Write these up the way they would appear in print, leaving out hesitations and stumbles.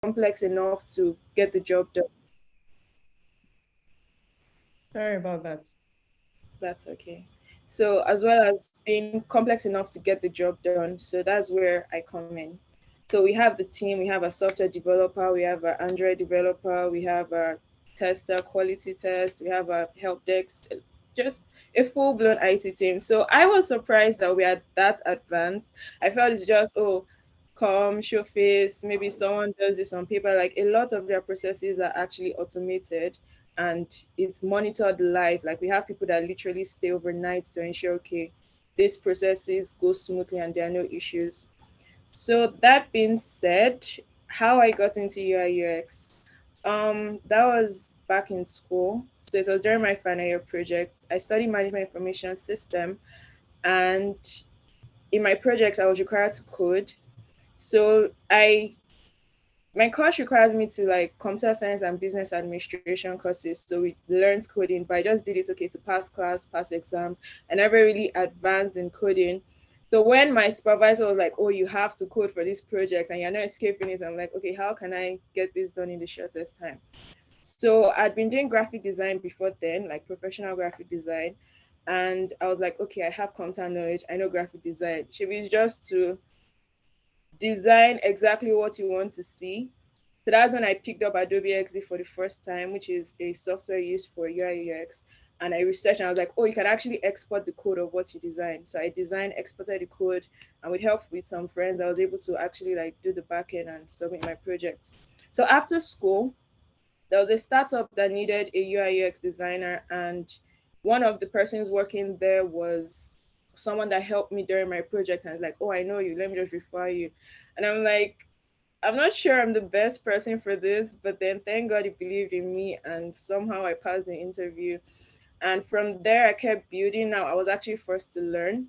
complex enough to get the job done. Sorry about that. That's okay. So as well as being complex enough to get the job done, so that's where I come in. So we have the team, we have a software developer, we have an Android developer, we have a tester, quality test, we have a help desk, just a full-blown IT team. So I was surprised that we are that advanced. I felt it's just, oh, come, show face, maybe someone does this on paper. Like a lot of their processes are actually automated and it's monitored live. Like we have people that literally stay overnight to ensure, okay, these processes go smoothly and there are no issues. So that being said, how I got into UI UX, that was back in school. So it was during my final year project. I studied management information system, and in my project, I was required to code. So my course requires me to like computer science and business administration courses. So we learned coding, but I just did it okay to pass class, pass exams. I never really advanced in coding. So when my supervisor was like, "Oh, you have to code for this project and you're not escaping it," I'm like, "Okay, how can I get this done in the shortest time?" So I'd been doing graphic design before then, like professional graphic design. And I was like, okay, I have content knowledge. I know graphic design. Should be just to design exactly what you want to see. So that's when I picked up Adobe XD for the first time, which is a software used for UI UX. And I researched and I was like, oh, you can actually export the code of what you design. So I designed, exported the code, and with help with some friends, I was able to actually like do the backend and submit my project. So after school, there was a startup that needed a UI UX designer, and one of the persons working there was someone that helped me during my project and was like, oh, I know you, let me just refer you. And I'm like, I'm not sure I'm the best person for this, but then thank God he believed in me and somehow I passed the interview. And from there, I kept building. Now, I was actually first to learn.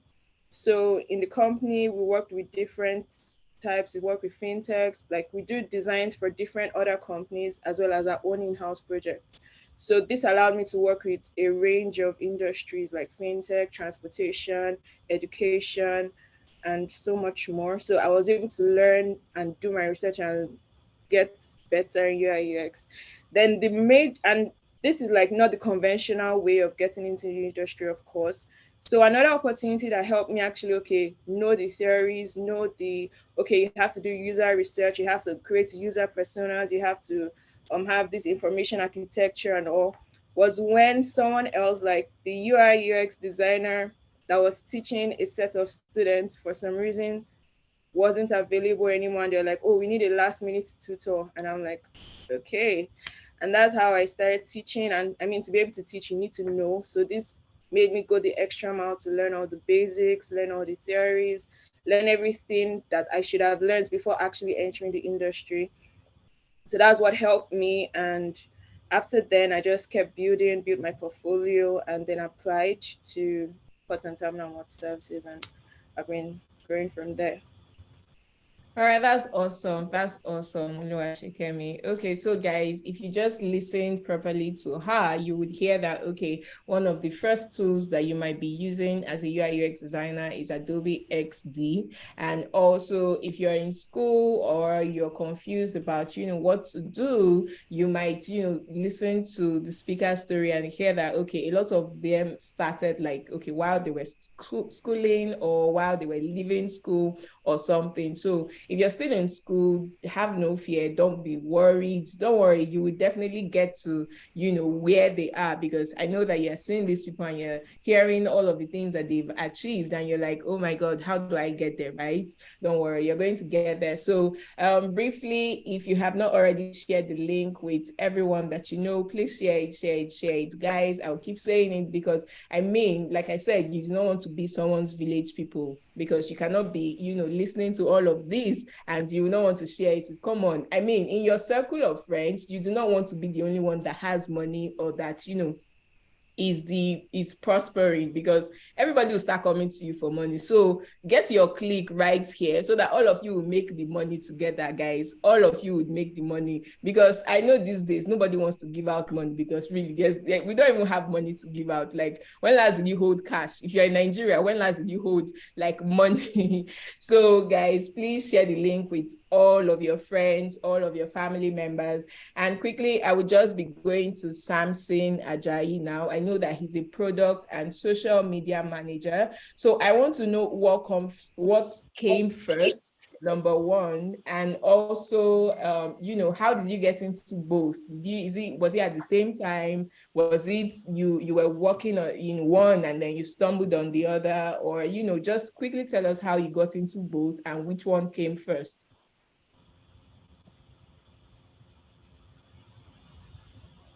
So in the company, we worked with different types. We work with fintechs, like we do designs for different other companies as well as our own in-house projects. So this allowed me to work with a range of industries like fintech, transportation, education, and so much more. So I was able to learn and do my research and get better in UI UX. Then the made and this is like not the conventional way of getting into the industry, of course. So another opportunity that helped me actually okay know the theories, know the okay you have to do user research, you have to create user personas, you have to have this information architecture and all was when someone else like the UI UX designer that was teaching a set of students for some reason wasn't available anymore and they're like, oh, we need a last minute tutor. And I'm like, okay. And that's how I started teaching. And I mean, to be able to teach, you need to know. So this made me go the extra mile to learn all the basics, learn all the theories, learn everything that I should have learned before actually entering the industry. So that's what helped me. And after then, I just kept building, built my portfolio, and then applied to Port and Terminal Water Services. And I've been growing from there. All right, that's awesome. That's awesome, Oluwashikemi. Okay, so guys, if you just listened properly to her, you would hear that, okay, one of the first tools that you might be using as a UI UX designer is Adobe XD. And also, if you're in school or you're confused about, what to do, you might, listen to the speaker's story and hear that, okay, a lot of them started like, okay, while they were schooling or while they were leaving school or something. So if you're still in school, have no fear. Don't be worried. Don't worry. You will definitely get to, where they are, because I know that you're seeing these people and you're hearing all of the things that they've achieved and you're like, oh my God, how do I get there? Right? Don't worry. You're going to get there. So briefly, if you have not already shared the link with everyone that you know, please share it, share it, share it. Guys, I'll keep saying it because I mean, like I said, you do not want to be someone's village people because you cannot be, listening to all of this and you don't want to share it with, come on. I mean, in your circle of friends, you do not want to be the only one that has money or that, is prospering, because everybody will start coming to you for money. So get your clique right here so that all of you will make the money together, guys. All of you would make the money, because I know these days nobody wants to give out money, because really we don't even have money to give out. Like, when last did you hold cash? If you're in Nigeria, when last did you hold like money? So guys, please share the link with all of your friends, all of your family members. And quickly, I would just be going to Samson Ajayi now. I know that he's a product and social media manager. So I want to know what came first, number one, and also, how did you get into both? Was it at the same time? Was it you were working in one and then you stumbled on the other? Or, just quickly tell us how you got into both and which one came first.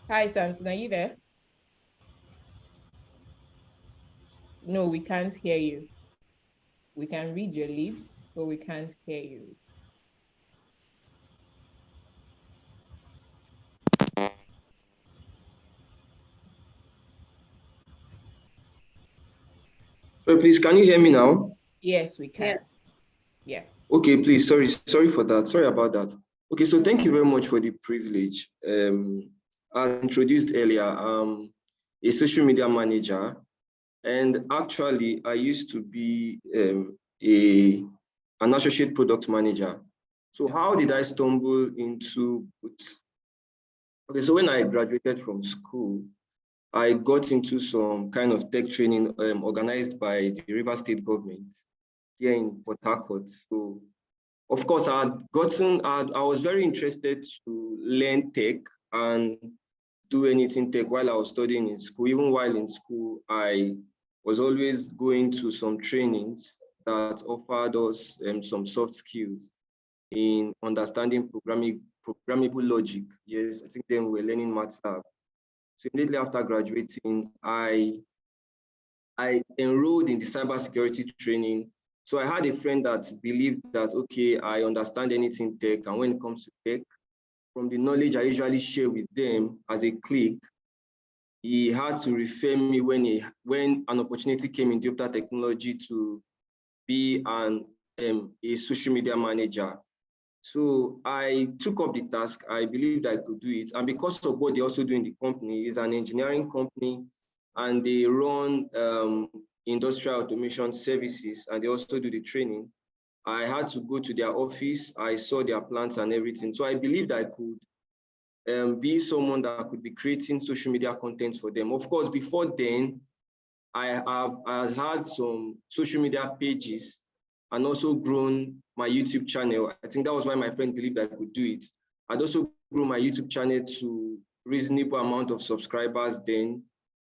Hi, Samson, are you there? No, we can't hear you. We can read your lips, but we can't hear you. So please, can you hear me now? Yes, we can. Yeah. Okay, please, sorry for that. Sorry about that. Okay, so thank you very much for the privilege. As introduced earlier, a social media manager, and actually I used to be an associate product manager. So how did I stumble into it? Okay, so when I graduated from school, I got into some kind of tech training organized by the River State government here in Port Harcourt. So, of course, I was very interested to learn tech and do anything tech while I was studying in school. Even while in school, I was always going to some trainings that offered us some soft skills in understanding programmable logic. Yes, I think then we were learning MATLAB. So immediately after graduating, I enrolled in the cybersecurity training. So I had a friend that believed that, okay, I understand anything tech, and when it comes to tech, from the knowledge I usually share with them as a clique, he had to refer me when an opportunity came in digital technology to be a social media manager. So I took up the task. I believed I could do it. And because of what they also do in the company, is an engineering company, and they run industrial automation services, and they also do the training. I had to go to their office. I saw their plants and everything. So I believed I could be someone that could be creating social media content for them. Of course, before then, I had some social media pages and also grown my YouTube channel. I think that was why my friend believed I could do it. I'd also grew my YouTube channel to reasonable amount of subscribers then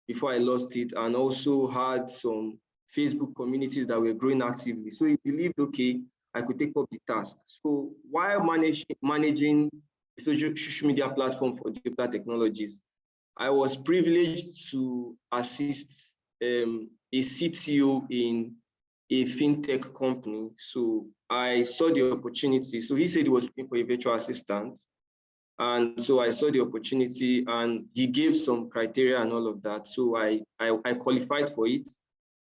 before I lost it, and also had some Facebook communities that were growing actively. So he believed, okay, I could take up the task. So while managing the social media platform for digital technologies, I was privileged to assist a CTO in a fintech company. So I saw the opportunity. So he said he was looking for a virtual assistant. And so I saw the opportunity, and he gave some criteria and all of that. So I qualified for it.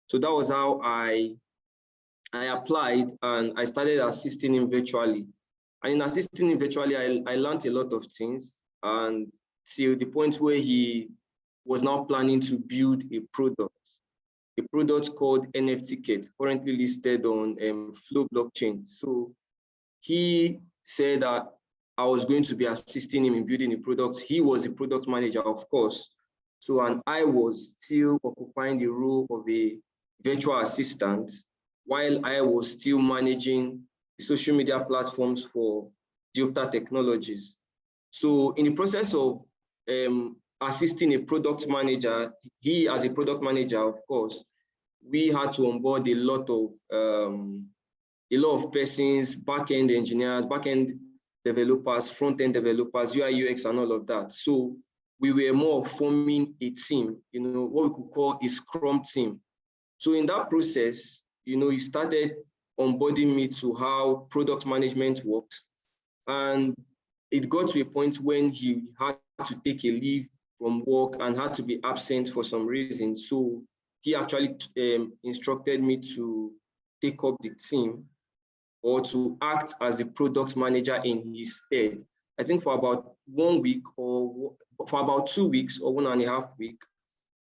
So that was how I applied, and I started assisting him virtually. And in assisting him virtually, I learned a lot of things, and till the point where he was now planning to build a product called NFT Kit, currently listed on Flow blockchain. So he said that I was going to be assisting him in building the products. He was a product manager, of course. So, and I was still occupying the role of a virtual assistant while I was still managing the social media platforms for Diopta Technologies. So in the process of assisting a product manager, he as a product manager, of course, we had to onboard a lot of persons, back-end engineers, back-end developers, front-end developers, UI, UX, and all of that. So we were more forming a team, what we could call a Scrum team. So in that process, he started onboarding me to how product management works. And it got to a point when he had to take a leave from work and had to be absent for some reason. So he actually instructed me to take up the team or to act as the product manager in his stead. I think for about 1 week or for about 2 weeks or 1.5 weeks.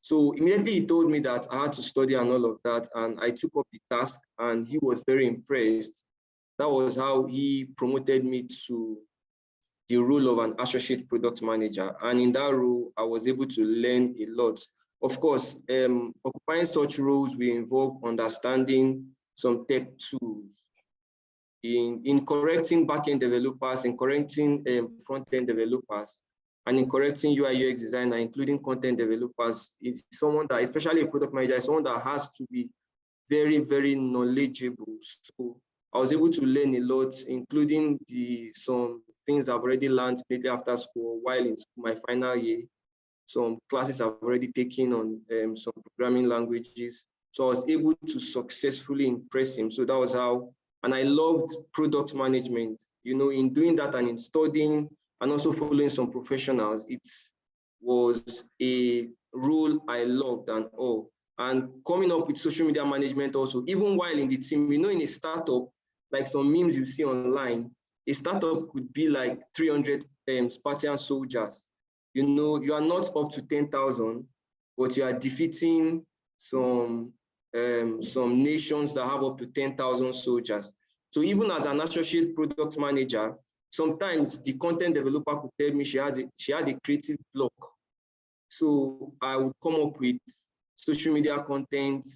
So immediately he told me that I had to study and all of that, and I took up the task and he was very impressed. That was how he promoted me to the role of an associate product manager. And in that role, I was able to learn a lot. Of course, occupying such roles will involve understanding some tech tools in correcting backend developers, in correcting front-end developers, and in correcting UI UX designer, including content developers. It's someone that, especially a product manager, is someone that has to be very, very knowledgeable. So I was able to learn a lot, including some things I've already learned later after school while in my final year. Some classes I've already taken on some programming languages. So I was able to successfully impress him. So that was how, and I loved product management. In doing that and in studying and also following some professionals, it was a role I loved and all. And coming up with social media management also, even while in the team, in a startup, like some memes you see online, a startup could be like 300 Spartan soldiers. You are not up to 10,000, but you are defeating some nations that have up to 10,000 soldiers. So even as an associate product manager, sometimes the content developer could tell me she had a creative block. So I would come up with social media content,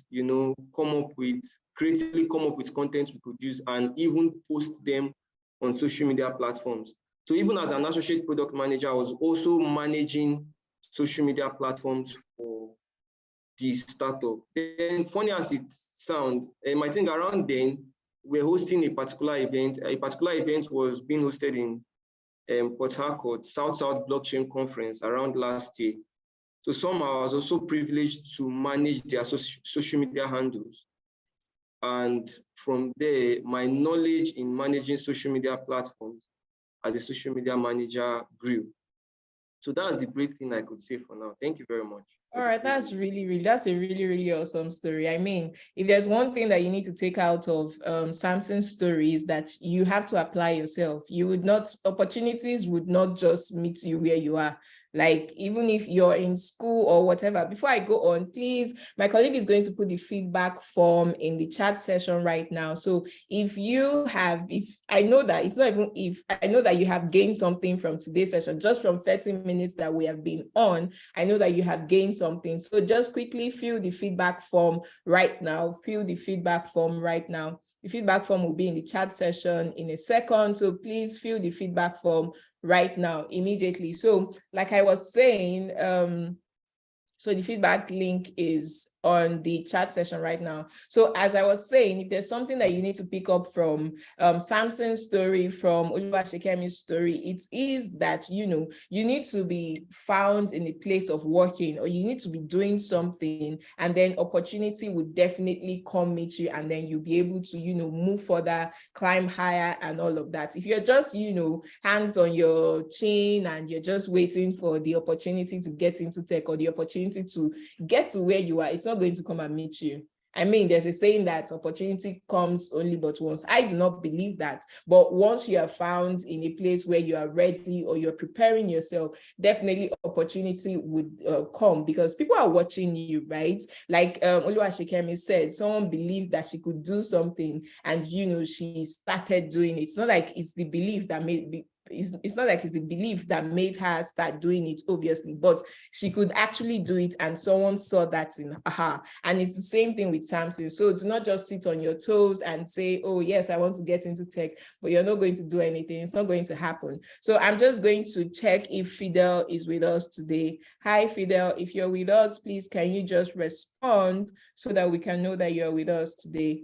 creatively come up with content we could use and even post them on social media platforms. So even as an associate product manager, I was also managing social media platforms for the startup. Then funny as it sounds, I think around then, we're hosting a particular event. A particular event was being hosted in Port Harcourt, South-South Blockchain Conference around last year. So somehow I was also privileged to manage their social media handles. And from there, my knowledge in managing social media platforms as a social media manager grew. So that's the brief thing I could say for now. Thank you very much. All right, that's a really, really awesome story. I mean, if there's one thing that you need to take out of Samson's story is that you have to apply yourself. Opportunities would not just meet you where you are. Like, even if you're in school or whatever, before I go on, please, my colleague is going to put the feedback form in the chat session right now. So I know that you have gained something from today's session, just from 30 minutes that we have been on, I know that you have gained something. So just quickly fill the feedback form right now. The feedback form will be in the chat session in a second. So please fill the feedback form right now, immediately. So like I was saying, so the feedback link is on the chat session right now. So as I was saying, if there's something that you need to pick up from Samson's story, from Oluwashekemi's story, it is that, you need to be found in a place of working, or you need to be doing something, and then opportunity would definitely come meet you, and then you'll be able to, move further, climb higher and all of that. If you're just, hands on your chin and you're just waiting for the opportunity to get into tech or the opportunity to get to where you are, it's not going to come and meet you. I mean, there's a saying that opportunity comes only but once. I do not believe that. But once you are found in a place where you are ready or you're preparing yourself, definitely opportunity would come, because people are watching you, right? Like Oluwashekemi said, someone believed that she could do something and, she started doing it. It's not like it's the belief that it's not like it's the belief that made her start doing it, obviously, but she could actually do it, and someone saw that in her. And it's the same thing with Samson. So do not just sit on your toes and say, oh yes, I want to get into tech, but you're not going to do anything. It's not going to happen. So I'm just going to check if Fidel is with us today. Hi Fidel, if you're with us, please can you just respond so that we can know that you're with us today?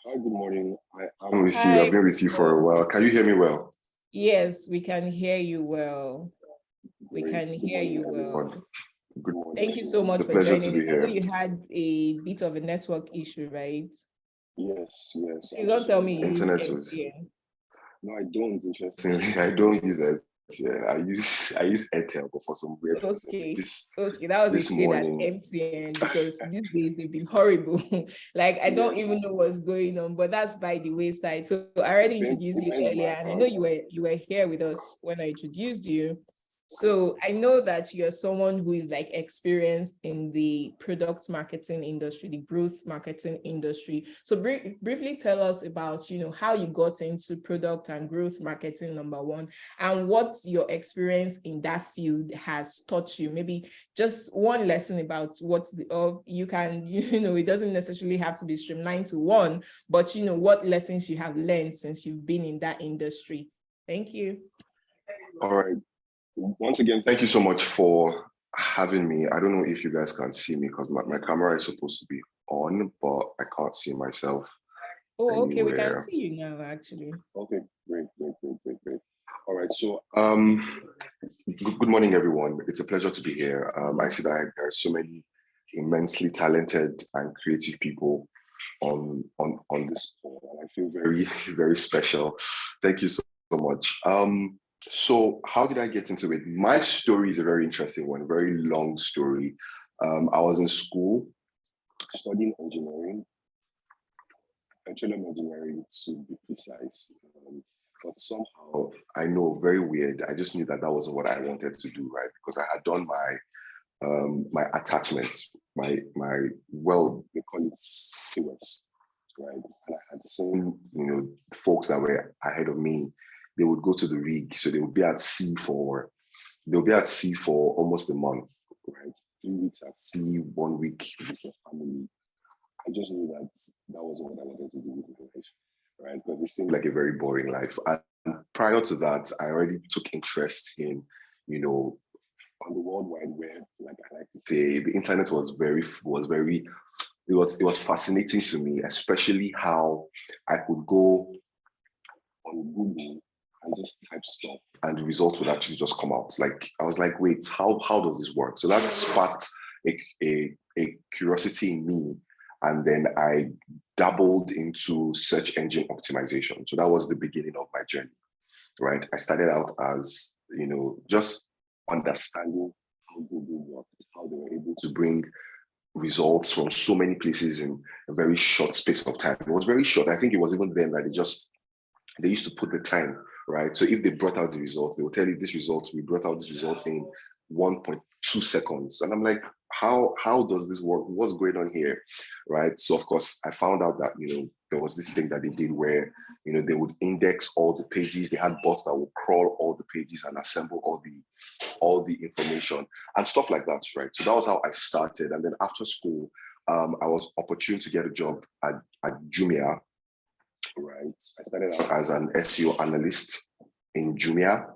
Hi, good morning. I'm with you. I've been with you for a while. Can you hear me well? Yes, we can hear you well. We can hear you well. Good morning. Thank you so much for joining. I know you had a bit of a network issue, right? Yes. You don't tell me you internet was. No, I don't. Interestingly, I don't use it. MTN. I use Airtel, but for some weird reason, Okay, that was a this shade at morning. MTN because these days they've been horrible. Like I don't even know what's going on, but that's by the wayside. So I already introduced you earlier, and I know you were here with us when I introduced you. So I know that you're someone who is like experienced in the product marketing industry, the growth marketing industry. So briefly tell us about, how you got into product and growth marketing, number one, and what your experience in that field has taught you. Maybe just one lesson about what you can, it doesn't necessarily have to be streamlined to one, but what lessons you have learned since you've been in that industry. Thank you. All right. Once again, thank you so much for having me. I don't know if you guys can see me because my camera is supposed to be on, but I can't see myself. Oh, okay, we can see you now, actually. Okay, great. All right, so good morning, everyone. It's a pleasure to be here. I see that there are so many immensely talented and creative people on this call, and I feel very, very special. Thank you so much. So how did I get into it? My story is a very interesting one, very long story. I was in school studying engineering, petroleum engineering to be precise. But somehow, I know, very weird, I just knew that wasn't what I wanted to do, right? Because I had done my attachments, well, they call it CWES, right? And I had seen, folks that were ahead of me, they would go to the rig, so they would be at sea for almost a month, right? 3 weeks at sea, 1 week with your family. I just knew that wasn't what I wanted to do with my life, right? Because it seemed like a very boring life. And prior to that, I already took interest in, on the World Wide Web, like I like to say, the internet was it was fascinating to me, especially how I could go on Google and just type stuff and the results would actually just come out. Like I was like, wait, how does this work? So that sparked a curiosity in me. And then I dabbled into search engine optimization. So that was the beginning of my journey, right? I started out as, just understanding how Google worked, how they were able to bring results from so many places in a very short space of time. It was very short. I think it was even then that they used to put the time, right? So if they brought out the results, they will tell you we brought out this result in 1.2 seconds. And I'm like, how does this work? What's going on here, right? So of course, I found out that, there was this thing that they did where, they would index all the pages. They had bots that would crawl all the pages and assemble all the information and stuff like that, right? So that was how I started. And then after school, I was opportune to get a job at Jumia, right? I started out as an SEO analyst in Jumia.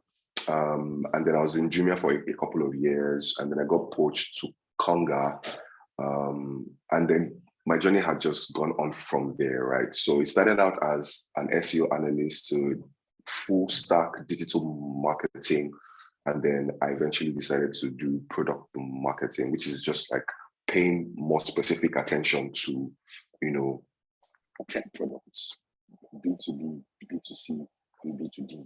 And then I was in Jumia for a couple of years, and then I got poached to Conga. And then my journey had just gone on from there, right? So it started out as an SEO analyst to full stack digital marketing. And then I eventually decided to do product marketing, which is just like paying more specific attention to, tech products, B2B, B2C, and B2D.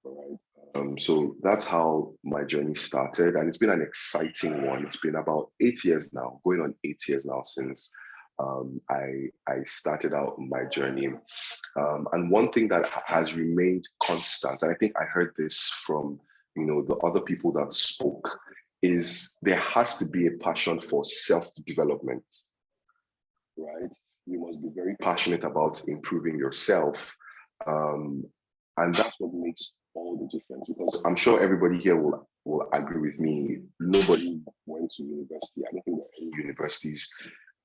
All right. So that's how my journey started, and it's been an exciting one. It's been about 8 years now, going on 8 years now since I started out my journey. And one thing that has remained constant, and I think I heard this from the other people that spoke, is there has to be a passion for self-development, right? You must be very passionate about improving yourself. And that's what makes all the difference, because I'm sure everybody here will agree with me. Nobody went to university. I don't think there are any universities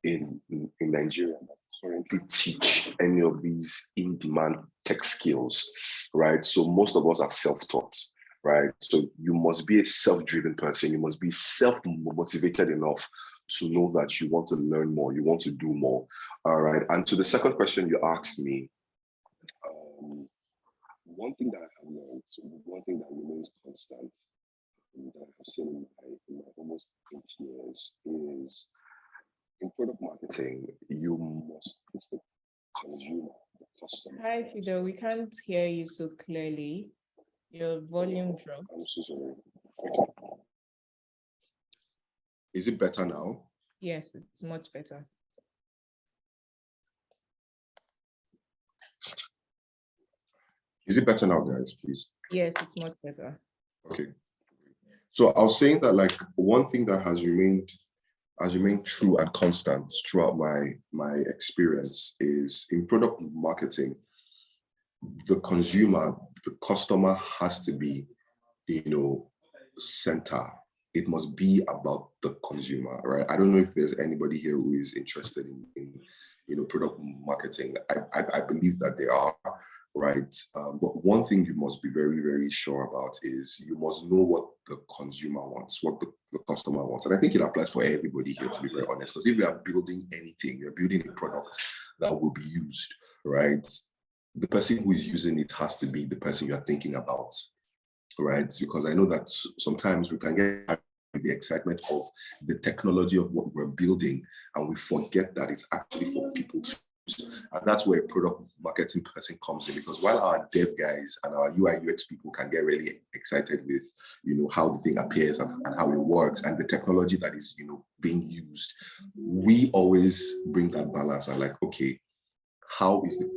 in Nigeria that currently teach any of these in-demand tech skills, right? So most of us are self-taught, right? So you must be a self-driven person. You must be self-motivated enough to know that you want to learn more, you want to do more. All right. And to the second question you asked me, one thing that I have learned, one thing that remains constant, that I have seen in my almost 8 years, is in product marketing, you must put the consumer, the customer. Hi, Fido. We can't hear you so clearly. Your volume dropped. I'm so sorry. Okay. Is it better now? Yes, it's much better. Is it better now, guys, please? Yes, it's much better. Okay. So I was saying that like one thing that has remained true and constant throughout my experience is in product marketing, the consumer, the customer has to be, center. It must be about the consumer, right? I don't know if there's anybody here who is interested in product marketing. I believe that they are, right? But one thing you must be very, very sure about is you must know what the consumer wants, what the customer wants. And I think it applies for everybody here, to be very honest, because if you are building anything, you're building a product that will be used, right? The person who is using it has to be the person you're thinking about, right? Because I know that sometimes we can get the excitement of the technology of what we're building, and we forget that it's actually for people to use. And that's where a product marketing person comes in, because while our dev guys and our UI UX people can get really excited with, how the thing appears and how it works and the technology that is, being used, we always bring that balance and like, okay, how is the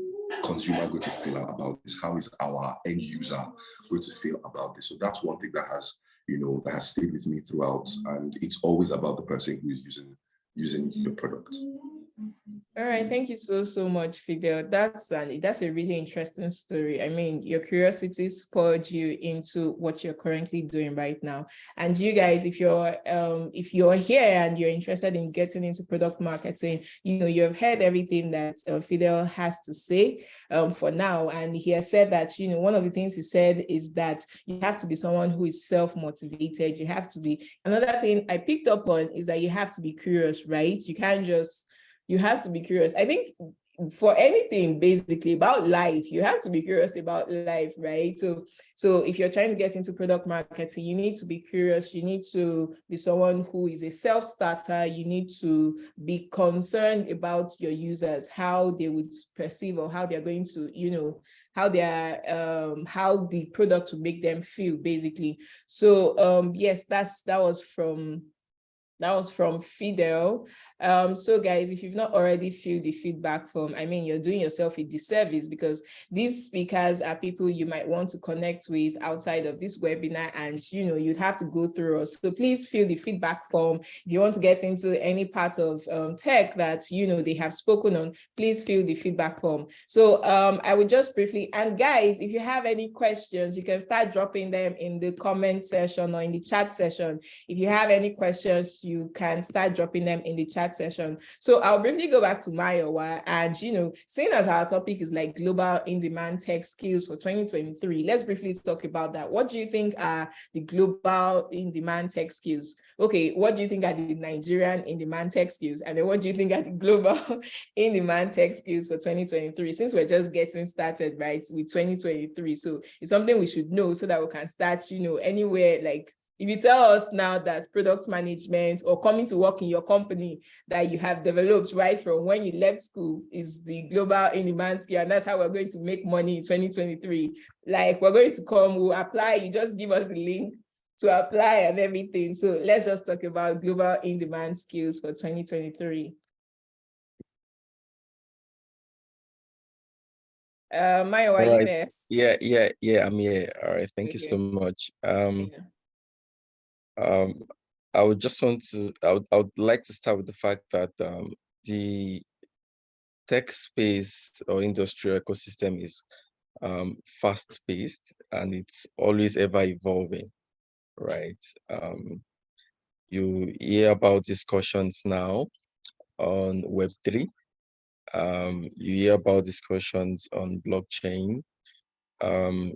consumer going to feel about this? How is our end user going to feel about this? So that's one thing that has, that has stayed with me throughout. And it's always about the person who is using the product. All right, thank you so much, Fidel. That's a really interesting story. I mean, your curiosity spurred you into what you're currently doing right now. And you guys, if you're here and you're interested in getting into product marketing, you have heard everything that Fidel has to say for now. And he has said that one of the things he said is that you have to be someone who is self-motivated. You have to be. Another thing I picked up on is that you have to be curious, right? You have to be curious. I think for anything basically about life, you have to be curious about life, right? So if you're trying to get into product marketing, you need to be curious. You need to be someone who is a self-starter. You need to be concerned about your users, how they would perceive or how they're going to, how the product will make them feel, basically. So yes, that was from Fidel. So guys, if you've not already filled the feedback form, I mean, you're doing yourself a disservice, because these speakers are people you might want to connect with outside of this webinar, and you'd have to go through us. So please fill the feedback form. If you want to get into any part of tech that they have spoken on, please fill the feedback form. So I would just briefly, and guys, if you have any questions, you can start dropping them in the comment section or in the chat session. If you have any questions, you can start dropping them in the chat session. So I'll briefly go back to Mayowa, and seeing as our topic is like global in-demand tech skills for 2023, let's briefly talk about that. What do you think are the global in-demand tech skills? Okay, what do you think are the Nigerian in-demand tech skills? And then what do you think are the global in-demand tech skills for 2023? Since we're just getting started, right, with 2023. So it's something we should know so that we can start, anywhere. Like, if you tell us now that product management or coming to work in your company that you have developed right from when you left school is the global in-demand skill, and that's how we're going to make money in 2023, like, we're going to come, we'll apply, you just give us the link to apply and everything. So let's just talk about global in-demand skills for 2023. Maya, are you there? Yeah, I'm here. All right, thank you so much. I would just want to, I would like to start with the fact that the tech space or industrial ecosystem is fast-paced, and it's always ever evolving, right? You hear about discussions now on Web3. You hear about discussions on blockchain. In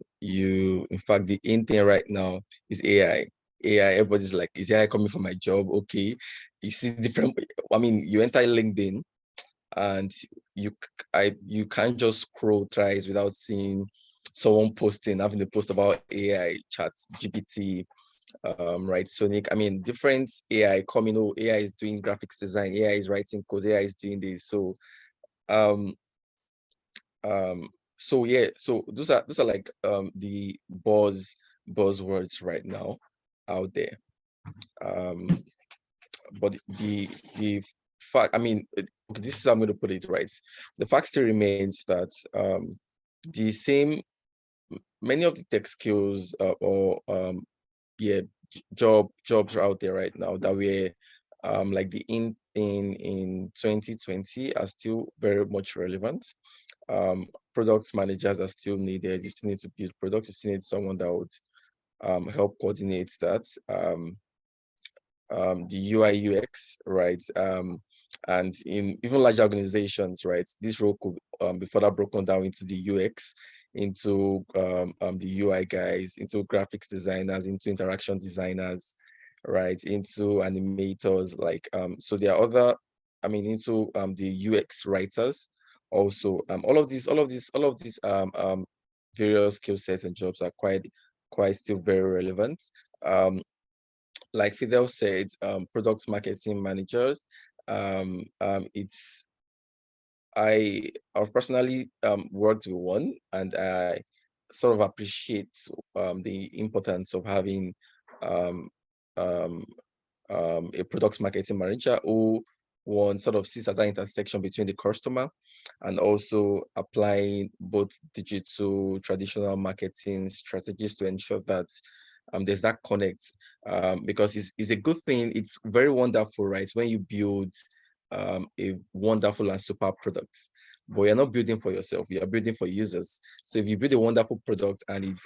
fact, the in thing right now is AI. Everybody's like, is AI coming for my job? Okay. You see different, I mean, you enter LinkedIn and you can't just scroll thrice without seeing someone having a post about AI, chat, GPT, right? Sonic. I mean, different AI coming. Oh, AI is doing graphics design, AI is writing code, AI is doing this. So um so yeah, so those are like the buzzwords right now out there. But the fact, I mean, okay, this is how I'm going to put it, right? The fact still remains that the same, many of the tech skills or yeah, jobs are out there right now that were like the in 2020 are still very much relevant. Product managers are still needed. You still need to build product. You still need someone that would help coordinate that. The UI UX, right? And in even large organizations, right, this role could be further broken down into the UX, into the UI guys, into graphics designers, into interaction designers, right, into animators. Like so there are other, I mean, into the UX writers also. All of these various skill sets and jobs are quite still very relevant. Like Fidel said, product marketing managers. It's I've personally worked with one, and I sort of appreciate the importance of having um, um, a product marketing manager who one sort of sits at that intersection between the customer and also applying both digital traditional marketing strategies to ensure that there's that connect, because it's a good thing. It's very wonderful, right, when you build a wonderful and super product, but you're not building for yourself, you're building for users. So if you build a wonderful product and it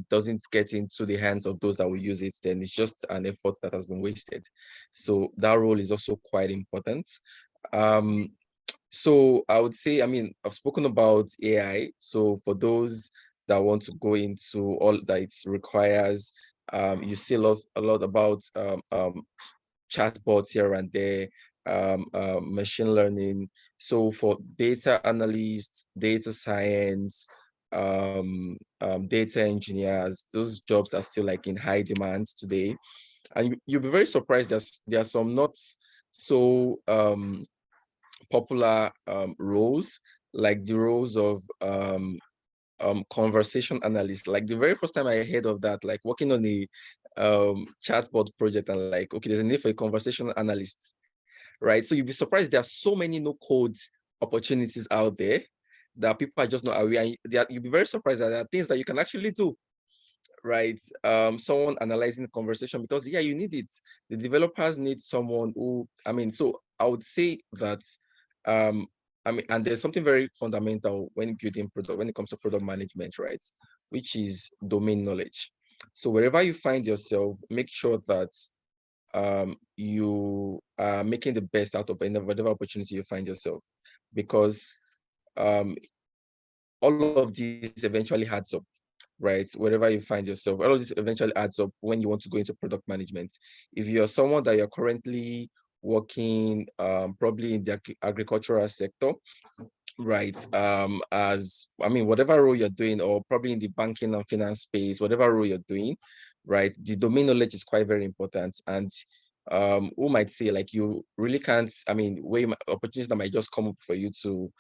doesn't get into the hands of those that will use it, then it's just an effort that has been wasted. So that role is also quite important. So I would say, I mean, I've spoken about AI. So for those that want to go into all that it requires, you see a lot about chatbots here and there, machine learning. So for data analysts, data science, data engineers, those jobs are still like in high demand today. And you'll be very surprised. There are some not so popular roles, like the roles of conversation analyst. Like the very first time I heard of that, like working on a chatbot project, and like, okay, there's a need for a conversation analyst, right? So you'd be surprised there are so many no code opportunities out there that people are just not aware. And you'd be very surprised that there are things that you can actually do, right? Someone analyzing the conversation, because yeah, you need it. The developers need someone who, I mean, so I would say that I mean, and there's something very fundamental when building product, when it comes to product management, right? Which is domain knowledge. So wherever you find yourself, make sure that you are making the best out of whatever opportunity you find yourself, because um, all of these eventually adds up, right? Wherever you find yourself, all of this eventually adds up when you want to go into product management. If you're someone that you're currently working probably in the agricultural sector, right, as I mean, whatever role you're doing, or probably in the banking and finance space, whatever role you're doing, right, the domain knowledge is quite very important. And who might say like you really can't, I mean, opportunities that might just come up for you to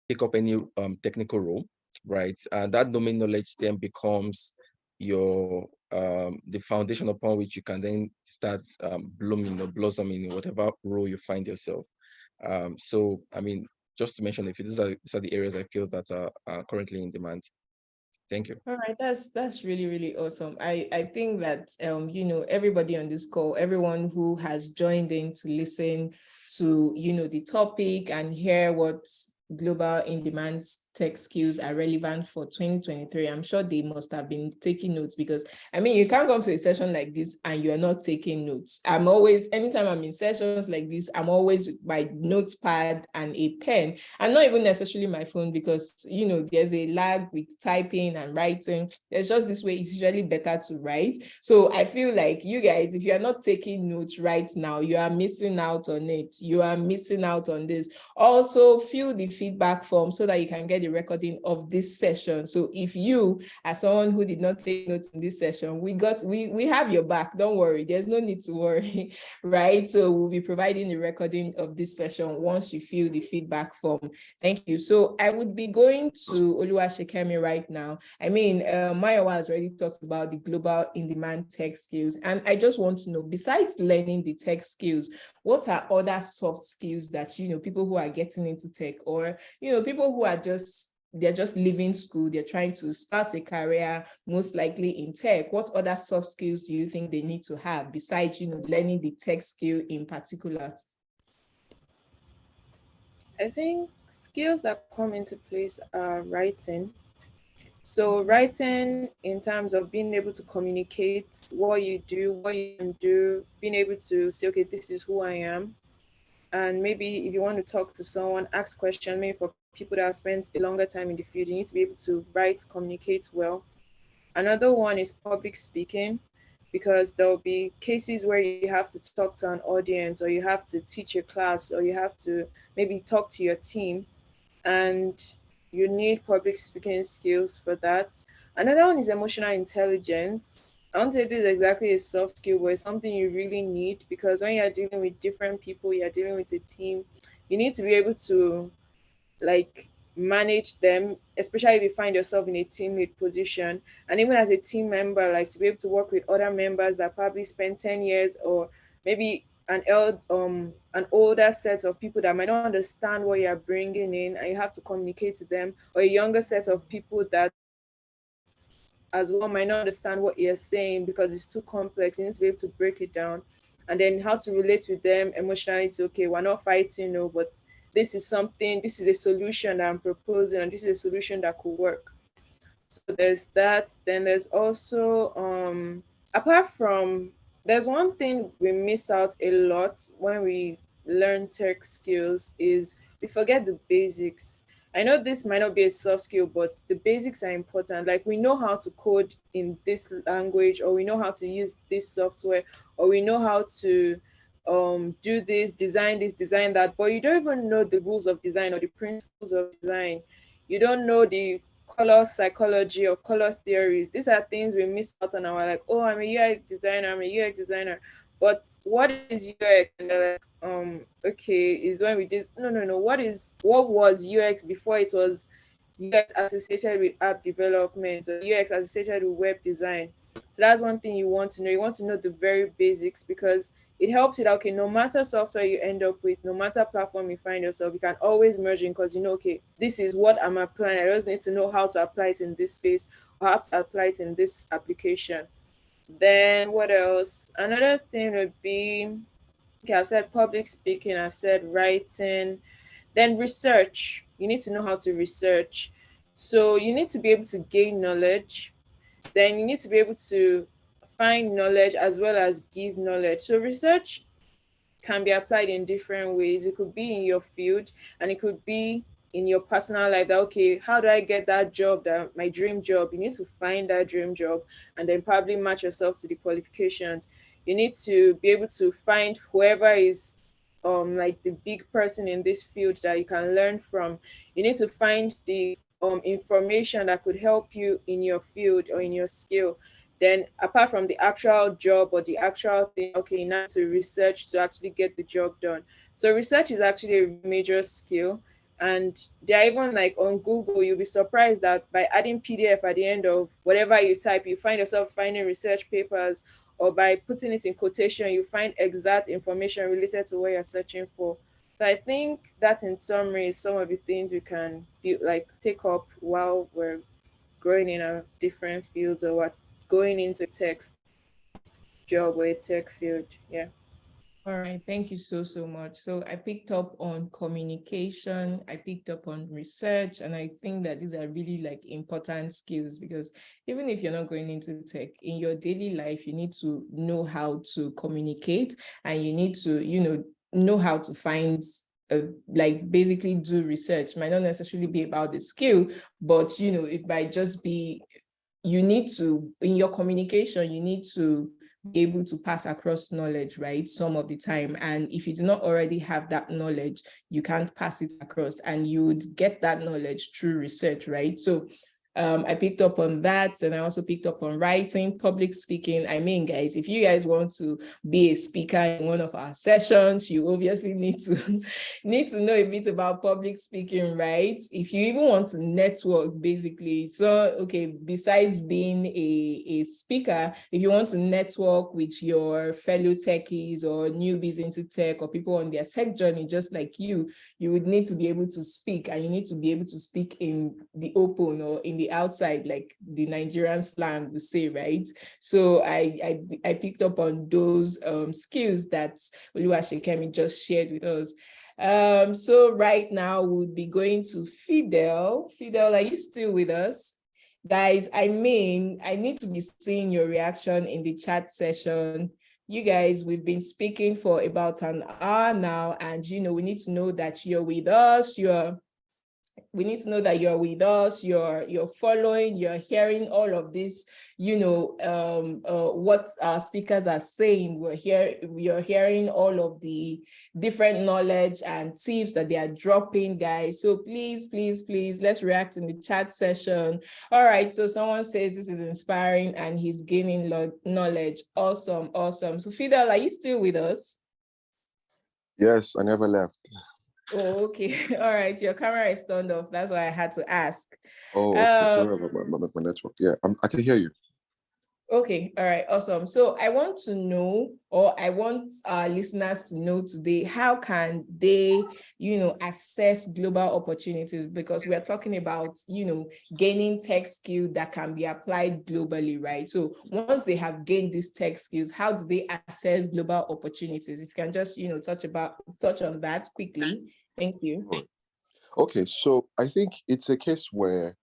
pick up any technical role, right? And that domain knowledge then becomes your the foundation upon which you can then start blooming or blossoming in whatever role you find yourself. So I mean, just to mention a few, these are the areas I feel that are currently in demand. Thank you. All right, that's really, really awesome. I think that you know, everybody on this call, everyone who has joined in to listen to, you know, the topic and hear what global in-demand tech skills are relevant for 2023, I'm sure they must have been taking notes, because I mean, you can't come to a session like this and you're not taking notes. I'm always, anytime I'm in sessions like this, I'm always with my notepad and a pen, and not even necessarily my phone, because you know, there's a lag with typing and writing. There's just this way, it's usually better to write. So I feel like you guys, if you are not taking notes right now, you are missing out on it. You are missing out on this. Also fill the feedback form so that you can get the recording of this session. So if you, as someone who did not take notes in this session, we have your back. Don't worry. There's no need to worry, right? So we'll be providing the recording of this session once you fill the feedback form. Thank you. So I would be going to Oluwashekemi right now. I mean, Mayowa has already talked about the global in-demand tech skills. And I just want to know, besides learning the tech skills, what are other soft skills that, people who are getting into tech, or, people who are they're just leaving school, they're trying to start a career, most likely in tech. What other soft skills do you think they need to have besides, learning the tech skill in particular? I think skills that come into place are writing. So writing in terms of being able to communicate what you do, what you can do, being able to say, okay, this is who I am. And maybe if you want to talk to someone, ask questions, maybe for people that have spent a longer time in the field, you need to be able to write, communicate well. Another one is public speaking, because there'll be cases where you have to talk to an audience, or you have to teach a class, or you have to maybe talk to your team, and you need public speaking skills for that. Another one is emotional intelligence. I won't say this is exactly a soft skill, but it's something you really need, because when you're dealing with different people, you're dealing with a team, you need to be able to like manage them, especially if you find yourself in a team lead position. And even as a team member, like to be able to work with other members that probably spend 10 years, or maybe an older set of people that might not understand what you're bringing in, and you have to communicate to them, or a younger set of people that as well might not understand what you're saying because it's too complex. You need to be able to break it down, and then how to relate with them emotionally to, okay, we're not fighting, no, but this is something, this is a solution that I'm proposing, and this is a solution that could work. So there's that. Then there's also apart from, there's one thing we miss out a lot when we learn tech skills is we forget the basics. I know this might not be a soft skill, but the basics are important. Like we know how to code in this language, or we know how to use this software, or we know how to do this, design that, but you don't even know the rules of design or the principles of design. You don't know the color psychology or color theories. These are things we miss out on. Our like, oh, I'm a UI designer, I'm a UX designer. But what is UX? And they're like, okay, is when we did no. What was UX before it was UX associated with app development, or UX associated with web design? So that's one thing you want to know. You want to know the very basics, because it helps you that, okay, no matter software you end up with, no matter platform you find yourself, you can always merge in, because you know, okay, this is what I'm applying. I just need to know how to apply it in this space, or how to apply it in this application. Then what else? Another thing would be, okay, I've said public speaking, I've said writing, then research. You need to know how to research. So you need to be able to gain knowledge, then you need to be able to find knowledge as well as give knowledge. So research can be applied in different ways. It could be in your field, and it could be in your personal life, that okay, how do I get that job, that my dream job? You need to find that dream job, and then probably match yourself to the qualifications. You need to be able to find whoever is like the big person in this field that you can learn from. You need to find the information that could help you in your field or in your skill. Then apart from the actual job or the actual thing, okay, now to research to actually get the job done. So research is actually a major skill. And they're even like on Google, you'll be surprised that by adding PDF at the end of whatever you type, you find yourself finding research papers, or by putting it in quotation, you find exact information related to what you're searching for. So I think that in summary is some of the things we can do, like take up while we're growing in our different fields, or what going into tech job or a tech field. Yeah. All right, thank you so much. So I picked up on communication, I picked up on research, and I think that these are really like important skills, because even if you're not going into tech, in your daily life, you need to know how to communicate, and you need to, know how to find like basically do research. Might not necessarily be about the skill, but it might just be, you need to, in your communication, you need to be able to pass across knowledge, right? Some of the time. And if you do not already have that knowledge, you can't pass it across, and you would get that knowledge through research, right? So I picked up on that, and I also picked up on writing, public speaking. I mean, guys, if you guys want to be a speaker in one of our sessions, you obviously need to know a bit about public speaking, right? If you even want to network, basically. So, okay, besides being a speaker, if you want to network with your fellow techies or newbies into tech or people on their tech journey, just like you would need to be able to speak, and you need to be able to speak in the open or in the outside, like the Nigerian slang would say, right? So I picked up on those skills that Oluwashekemi just shared with us. So right now we'll be going to Fidel. Fidel, are you still with us? Guys, I mean, I need to be seeing your reaction in the chat session. You guys, we've been speaking for about an hour now, and we need to know that you're with us. We need to know that you're with us, you're following, you're hearing all of this, what our speakers are saying. You're hearing all of the different knowledge and tips that they are dropping, guys. So please, please, please, let's react in the chat session. All right, so someone says this is inspiring and he's gaining knowledge. Awesome, awesome. So Fidel, are you still with us? Yes, I never left. Oh, okay. All right. Your camera is turned off. That's why I had to ask. Oh, okay. Sorry about my network. Yeah, I can hear you. Okay. All right. Awesome. So I want to know, or I want our listeners to know today, how can they, access global opportunities? Because we're talking about, gaining tech skills that can be applied globally, right? So once they have gained these tech skills, how do they access global opportunities? If you can just, touch on that quickly. Thank you. Okay, so I think it's a case where,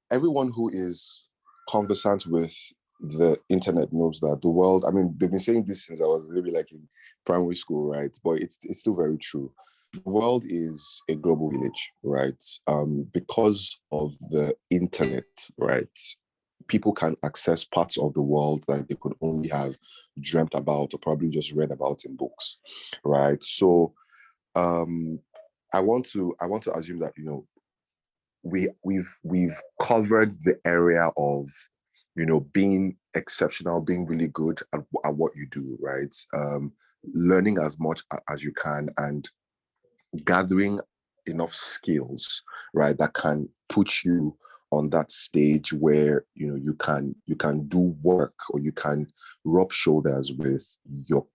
everyone who is conversant with the internet knows that the world, I mean, they've been saying this since I was really like in primary school, right? But it's still very true. The world is a global village, right? Because of the internet, right? People can access parts of the world that they could only have dreamt about or probably just read about in books, right? So I want to assume that we've covered the area of being exceptional, being really good at what you do, right? Learning as much as you can and gathering enough skills, right, that can put you on that stage where you can do work, or you can rub shoulders with your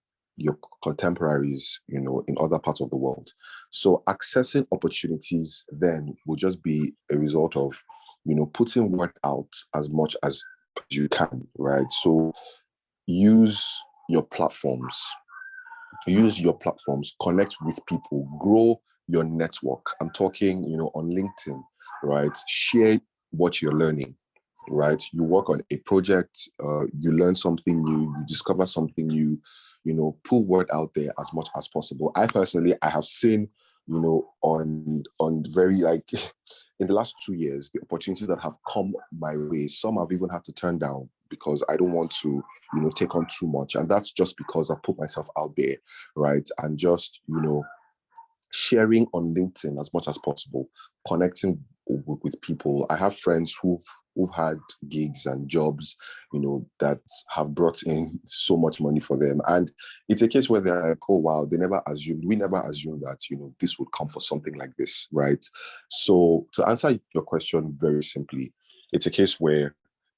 contemporaries in other parts of the world. So accessing opportunities then will just be a result of putting work out as much as you can, right? So use your platforms, connect with people, grow your network. I'm talking, on LinkedIn, right? Share what you're learning, right? You work on a project, you learn something new, you discover something new, pull word out there as much as possible. I have seen, on very like in the last 2 years, the opportunities that have come my way, some I've even had to turn down because I don't want to, take on too much. And that's just because I've put myself out there, right? And just, sharing on LinkedIn as much as possible, connecting with people. I have friends who've had gigs and jobs, that have brought in so much money for them. And it's a case where they're like, oh wow, we never assumed that, this would come for something like this, right? So to answer your question very simply, it's a case where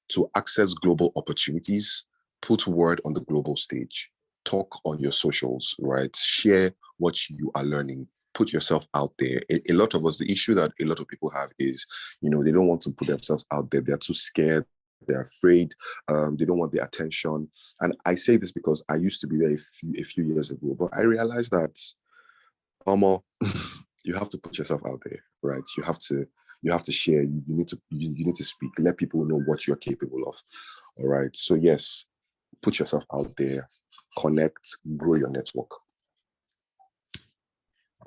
to access global opportunities, put word on the global stage, talk on your socials, right? Share what you are learning, put yourself out there. A lot of us, the issue that a lot of people have is, they don't want to put themselves out there. They're too scared. They're afraid. They don't want the attention. And I say this because I used to be there a few years ago, but I realized that, you have to put yourself out there, right? You have to share. You need to speak. Let people know what you're capable of. All right. So yes, put yourself out there, connect, grow your network.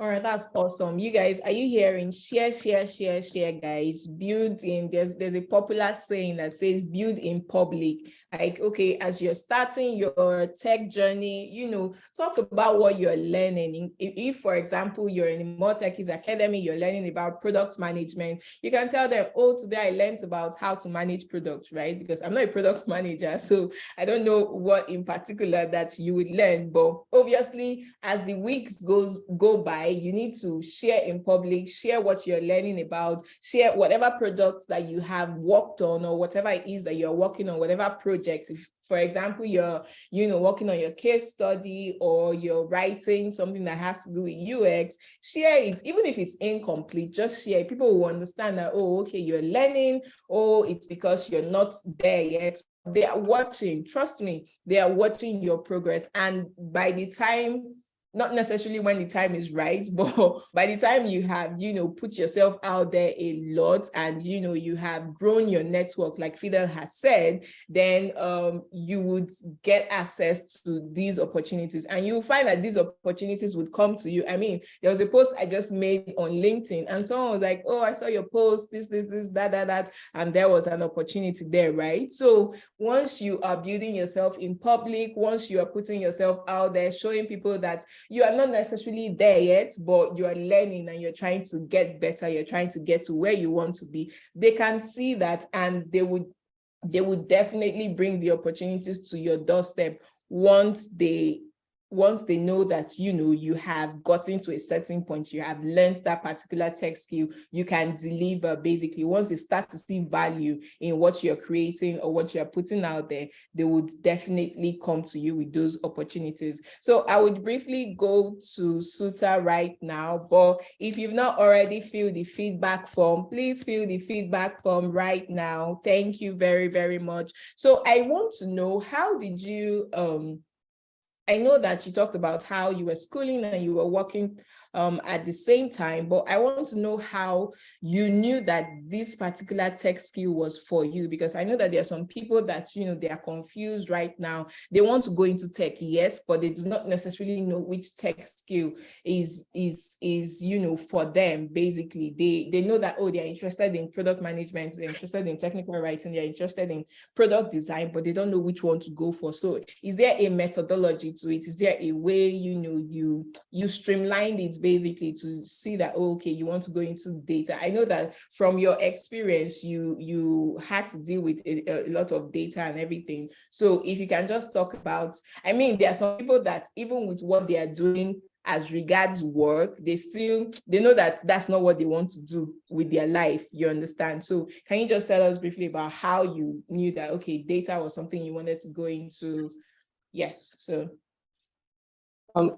All right, that's awesome. You guys, are you hearing? Share, share, share, share, guys. Build in, there's a popular saying that says build in public. Like, okay, as you're starting your tech journey, talk about what you're learning. If for example, you're in More Techies Academy, you're learning about product management, you can tell them, oh, today I learned about how to manage products, right? Because I'm not a product manager, so I don't know what in particular that you would learn, but obviously as the weeks go by, you need to share in public, share what you're learning about, share whatever products that you have worked on or whatever it is that you're working on, whatever project. If, for example, you're working on your case study or you're writing something that has to do with UX, share it. Even if it's incomplete, just share. People will understand that, oh, okay, you're learning, oh, it's because you're not there yet. They are watching, trust me, they are watching your progress. And by the time, not necessarily when the time is right, but by the time you have, put yourself out there a lot and, you have grown your network, like Fidel has said, then you would get access to these opportunities and you'll find that these opportunities would come to you. I mean, there was a post I just made on LinkedIn and someone was like, oh, I saw your post, this, that, and there was an opportunity there, right? So once you are building yourself in public, once you are putting yourself out there, showing people that you are not necessarily there yet, but you are learning and you're trying to get better, you're trying to get to where you want to be, they can see that and they would definitely bring the opportunities to your doorstep once they know that, you have gotten to a certain point, you have learned that particular tech skill, you can deliver. Basically, once they start to see value in what you're creating or what you're putting out there, they would definitely come to you with those opportunities. So I would briefly go to Suta right now, but if you've not already filled the feedback form, please fill the feedback form right now. Thank you very, very much. So I want to know, how did you, I know that you talked about how you were schooling and you were working at the same time, but I want to know how you knew that this particular tech skill was for you, because I know that there are some people that, they are confused right now. They want to go into tech, yes, but they do not necessarily know which tech skill is for them. Basically, they know that, oh, they're interested in product management, they're interested in technical writing, they're interested in product design, but they don't know which one to go for. So is there a methodology to it? Is there a way, you streamlined it basically to see that, oh, okay, you want to go into data? I know that from your experience, you had to deal with a lot of data and everything. So if you can just talk about, I mean, there are some people that even with what they are doing as regards work, they know that that's not what they want to do with their life, you understand? So can you just tell us briefly about how you knew that, okay, data was something you wanted to go into? Yes, so.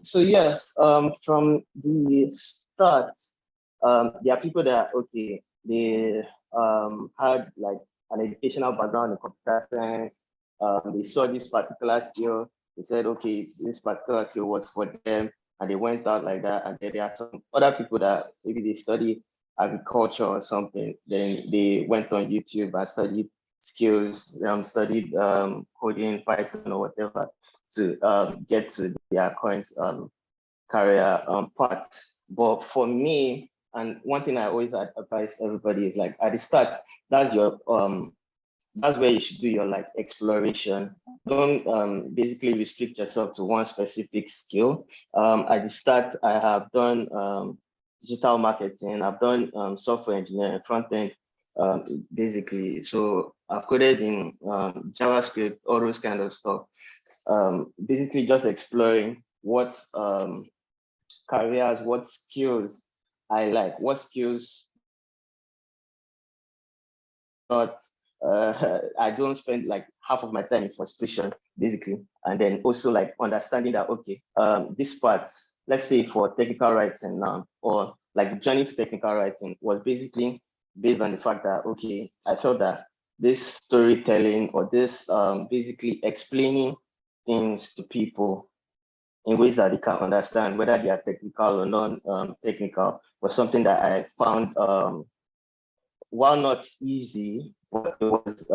So yes, from the start, there are people that, okay, they had like an educational background in computer science. They saw this particular skill. They said, okay, this particular skill was for them, and they went out like that. And then there are some other people that maybe they study agriculture or something. Then they went on YouTube and studied skills, studied coding, Python or whatever, to get to their current career path. But for me, and one thing I always advise everybody is, like, at the start, that's where you should do your like exploration. Don't basically restrict yourself to one specific skill. At the start, I have done digital marketing, I've done software engineering, front end, basically. So I've coded in JavaScript, all those kind of stuff. Basically just exploring what careers, what skills I like, what skills not. I don't spend like half of my time in frustration, basically. And then also like understanding that, okay, this part, let's say for technical writing now, or like the journey to technical writing was basically based on the fact that, okay, I felt that this storytelling or this basically explaining things to people in ways that they can understand, whether they are technical or non-technical, was something that I found, while not easy, but it was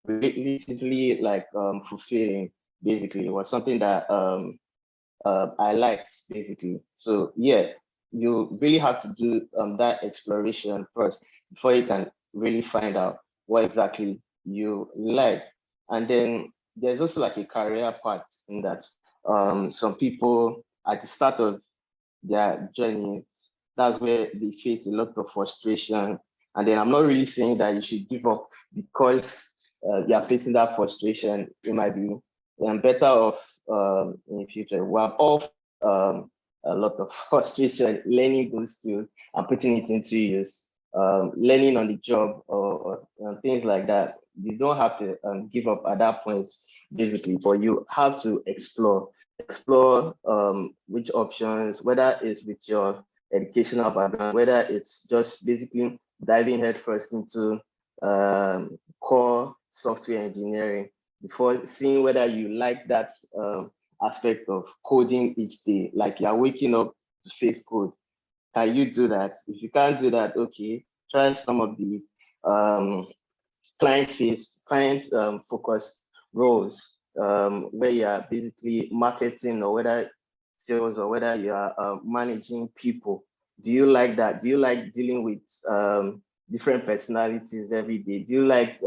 relatively like fulfilling. Basically, it was something that I liked, basically. So yeah, you really have to do that exploration first before you can really find out what exactly you like. And then there's also like a career path in that. Some people at the start of their journey, that's where they face a lot of frustration. And then I'm not really saying that you should give up because you are facing that frustration. You might be better off in the future. We have all a lot of frustration learning those skills and putting it into use, learning on the job or things like that. You don't have to give up at that point, basically, but you have to explore which options, whether it's with your educational background, whether it's just basically diving headfirst into core software engineering before seeing whether you like that aspect of coding each day, like you're waking up to face code. Can you do that? If you can't do that, okay, try some of the client focused roles where you are basically marketing or whether sales or whether you are managing people. Do you like that? Do you like dealing with different personalities every day? Do you like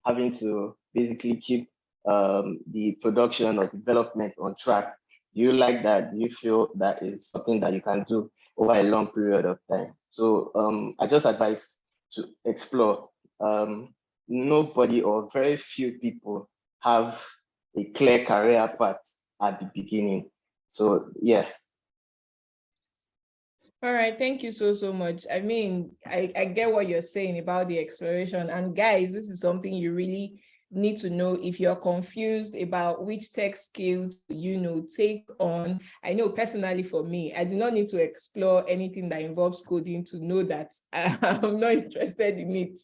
having to basically keep the production or development on track? Do you like that? Do you feel that is something that you can do over a long period of time? So I just advise to explore. Nobody or very few people have a clear career path at the beginning. So yeah. All right, thank you so much. I mean, I get what you're saying about the exploration. And guys, this is something you really need to know if you're confused about which tech skill take on. I know personally for me, I do not need to explore anything that involves coding to know that I'm not interested in it.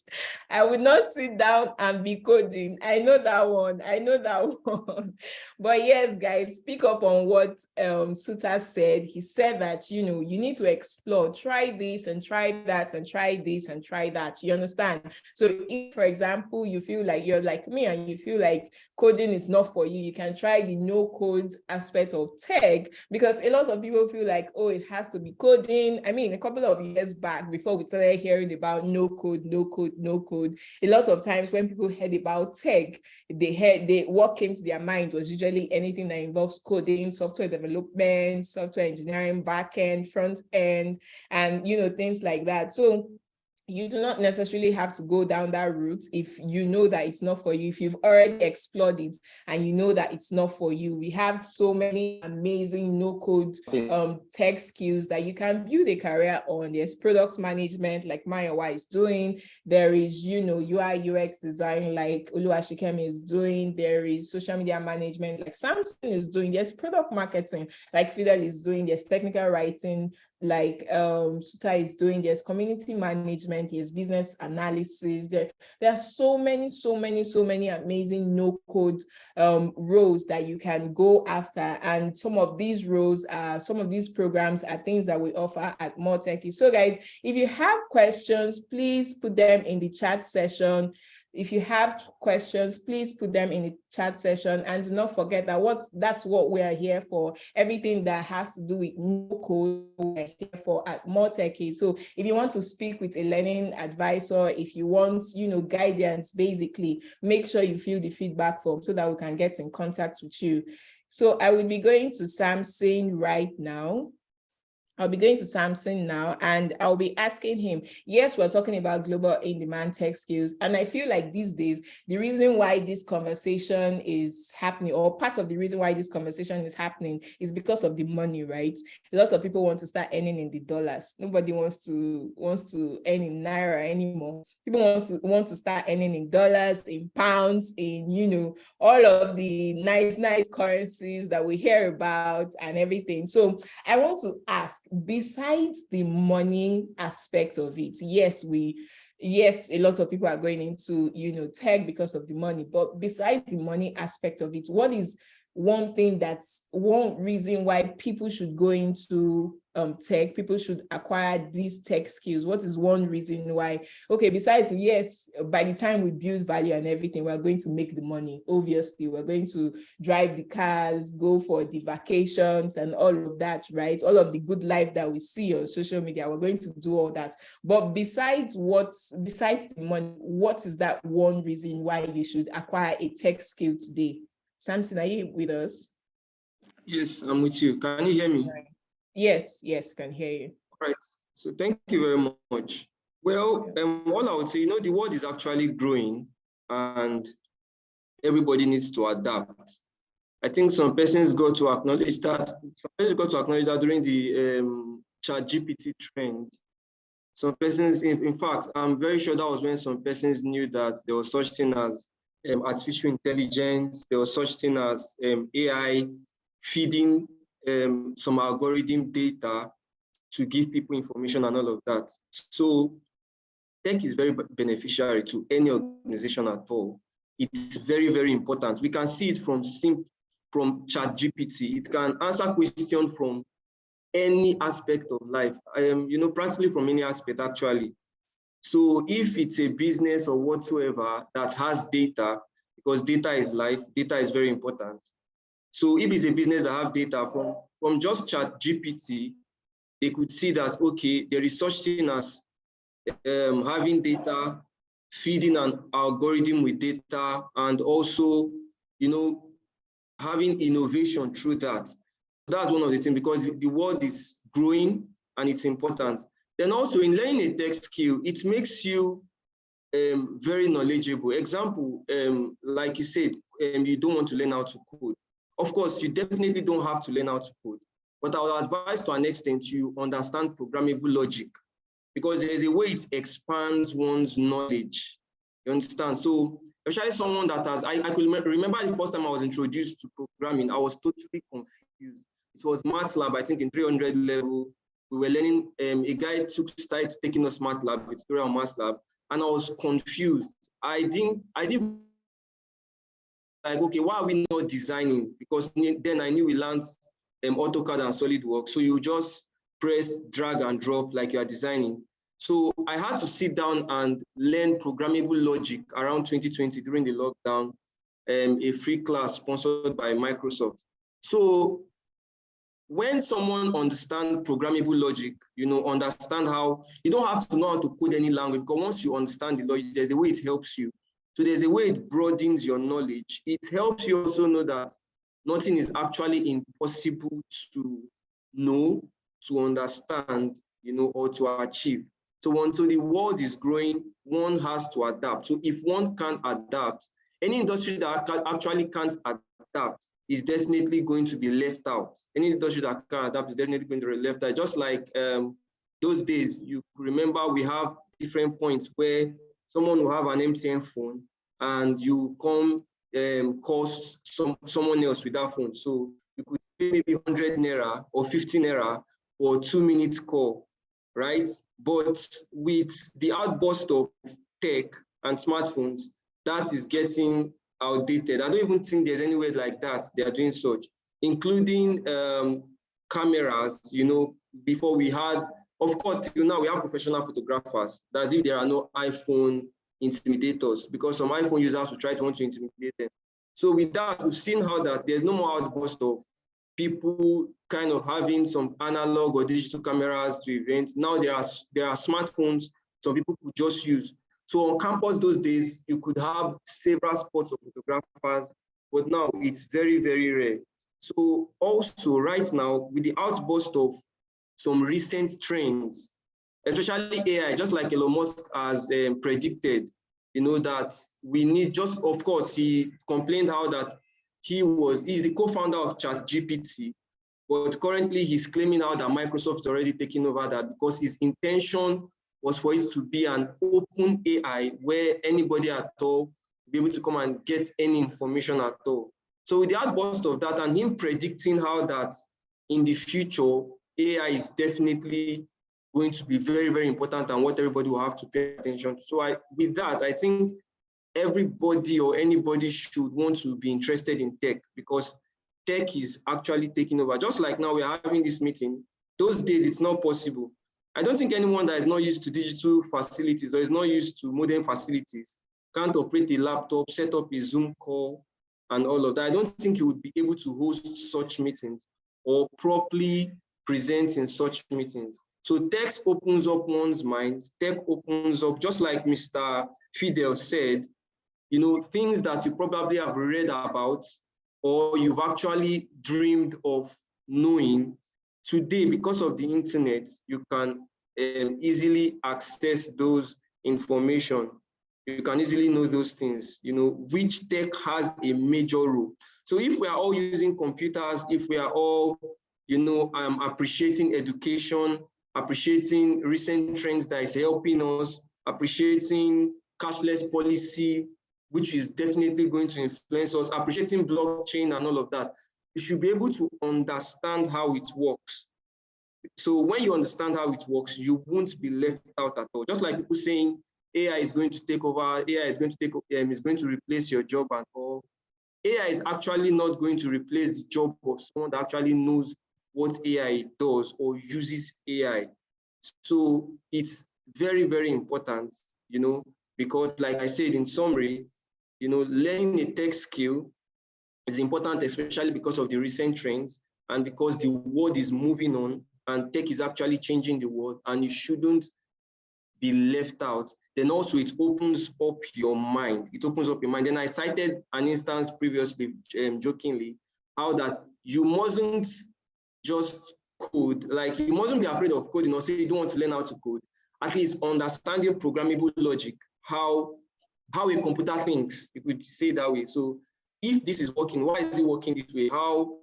I would not sit down and be coding. I know that one. But yes, guys, pick up on what Suta said. He said that you need to explore, try this and try that and try this and try that. You understand? So if, for example, you feel like you're like me and you feel like coding is not for you, you can try the no code aspect of tech, because a lot of people feel like, oh, it has to be coding. I mean, a couple of years back, before we started hearing about no code, a lot of times when people heard about tech, what came to their mind was usually anything that involves coding, software development, software engineering, back end, front end, and things like that. So you do not necessarily have to go down that route if you know that it's not for you, if you've already explored it and you know that it's not for you. We have so many amazing no-code tech skills that you can build a career on. There's product management, like Mayowa is doing. There is, UI, UX design, like Oluwashikemi is doing. There is social media management, like Samson is doing. There's product marketing, like Fidel is doing. There's technical writing, like Suta is doing. There's community management, there's business analysis. There are so many amazing no-code roles that you can go after. And some of these roles some of these programs are things that we offer at More Techies. So guys, if you have questions, please put them in the chat session. If you have questions, please put them in the chat session, and do not forget that that's what we are here for. Everything that has to do with no code, we're here for at More Techies. So if you want to speak with a learning advisor, if you want, guidance, basically, make sure you fill the feedback form so that we can get in contact with you. So I will be going to Samson right now. I'll be going to Samson now, and I'll be asking him, yes, we're talking about global in-demand tech skills. And I feel like these days, the reason why this conversation is happening, or part of the reason why this conversation is happening, is because of the money, right? Lots of people want to start earning in the dollars. Nobody wants to earn in Naira anymore. People want to start earning in dollars, in pounds, in, all of the nice currencies that we hear about and everything. So I want to ask, besides the money aspect of it, yes, a lot of people are going into, tech because of the money, but besides the money aspect of it, what is one reason why people should go into tech, people should acquire these tech skills? What is one reason why? Okay, besides, yes, by the time we build value and everything, we're going to make the money. Obviously, we're going to drive the cars, go for the vacations and all of that, right? All of the good life that we see on social media, we're going to do all that. But besides the money, what is that one reason why you should acquire a tech skill today? Samson, are you with us? Yes, I'm with you. Can you hear me? Yes, we can hear you. All right. So thank you very much. Well, all I would say, the world is actually growing and everybody needs to adapt. I think some persons got to acknowledge that during the ChatGPT trend. Some persons, in fact, I'm very sure that was when some persons knew that there was such thing as artificial intelligence, there was such thing as AI feeding some algorithm data to give people information and all of that. So tech is very beneficial to any organization at all. It's very, very important. We can see it from ChatGPT. It can answer questions from any aspect of life, practically from any aspect actually. So if it's a business or whatsoever that has data, because data is life, data is very important. So if it's a business that have data from just ChatGPT, they could see that, okay, there is such thing as having data, feeding an algorithm with data, and also, having innovation through that. That's one of the things, because the world is growing and it's important. Then also in learning a tech skill, it makes you very knowledgeable. Example, like you said, you don't want to learn how to code. Of course, you definitely don't have to learn how to code, but I would advise to an extent you understand programmable logic, because there's a way it expands one's knowledge. You understand? So especially someone that has, I could remember the first time I was introduced to programming, I was totally confused. It was MATLAB, I think in 300 level. We were learning, a guy started taking us MATLAB, tutorial on MATLAB, and I was confused. I didn't like, okay, why are we not designing? Because then I knew we learned AutoCAD and SolidWorks. So you just press, drag and drop like you are designing. So I had to sit down and learn programmable logic around 2020 during the lockdown, a free class sponsored by Microsoft. So when someone understands programmable logic, understand how, you don't have to know how to code any language, because once you understand the logic, there's a way it helps you. So there's a way it broadens your knowledge. It helps you also know that nothing is actually impossible to know, to understand, or to achieve. So until the world is growing, one has to adapt. So if one can't adapt, any industry that actually can't adapt is definitely going to be left out. Any industry that can't adapt is definitely going to be left out. Just like those days, you remember we have different points where someone will have an MTN phone and you come cost someone else with that phone. So you could pay maybe 100 naira or 50 naira for 2 minutes call, right? But with the outburst of tech and smartphones, that is getting outdated. I don't even think there's anywhere like that they are doing such, including cameras. Before we had, of course, till now we have professional photographers. That's if there are no iPhone intimidators, because some iPhone users will try to want to intimidate them. So with that, we've seen how that there's no more outburst of people kind of having some analog or digital cameras to events. Now there are smartphones some people could just use. So on campus those days, you could have several spots of photographers, but now it's very, very rare. So also right now, with the outburst of some recent trends, especially AI, just like Elon Musk has predicted, that we need, just, of course, he complained how that he's the co-founder of ChatGPT, but currently he's claiming how that Microsoft's already taking over that, because his intention was for it to be an open AI where anybody at all will be able to come and get any information at all. So with the outburst of that and him predicting how that in the future, AI is definitely going to be very, very important and what everybody will have to pay attention to. So with that, I think everybody or anybody should want to be interested in tech, because tech is actually taking over. Just like now we're having this meeting, Those days, it's not possible. I don't think anyone that is not used to digital facilities or is not used to modern facilities can't operate a laptop, set up a Zoom call, and all of that. I don't think you would be able to host such meetings or properly present in such meetings. So tech opens up one's mind. Tech opens up, just like Mr. Fidel said, things that you probably have read about or you've actually dreamed of knowing. Today, because of the internet, you can easily access those information. You can easily know those things, which tech has a major role. So if we are all using computers, if we are all, appreciating education, appreciating recent trends that is helping us, appreciating cashless policy, which is definitely going to influence us, appreciating blockchain and all of that, you should be able to understand how it works. So when you understand how it works, you won't be left out at all. Just like people saying AI is going to take over, AI is going to replace your job and all. AI is actually not going to replace the job of someone that actually knows what AI does or uses AI. So it's very, very important, because like I said in summary, learning a tech skill is important, especially because of the recent trends and because the world is moving on and tech is actually changing the world, and you shouldn't be left out. Then also it opens up your mind. It opens up your mind. Then I cited an instance previously, jokingly, how that you mustn't just code, like you mustn't be afraid of coding or say you don't want to learn how to code. At least understanding programmable logic, how a computer thinks, you could say it that way. So if this is working, why is it working this way? How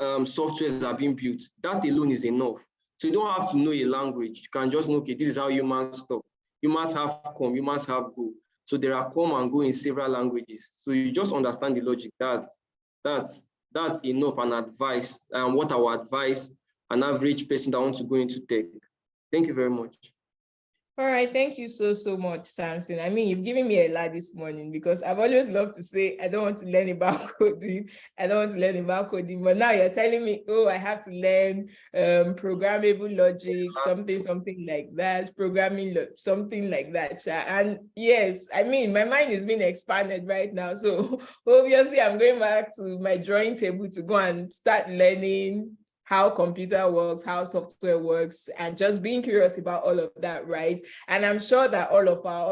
softwares are being built, that alone is enough. So you don't have to know a language. You can just know, okay, this is how humans talk. Humans have come, humans have go. So there are come and go in several languages. So you just understand the logic. That's enough and advice, what I would advise an average person that wants to go into tech. Thank you very much. All right, thank you so much, Samson. I mean, you've given me a lot this morning because I've always loved to say, I don't want to learn about coding. I don't want to learn about coding, but now you're telling me, oh, I have to learn programmable logic, something like that, programming, something like that. And yes, I mean, my mind is being expanded right now. So obviously I'm going back to my drawing table to go and start learning how computer works, how software works, and just being curious about all of that, right? And I'm sure that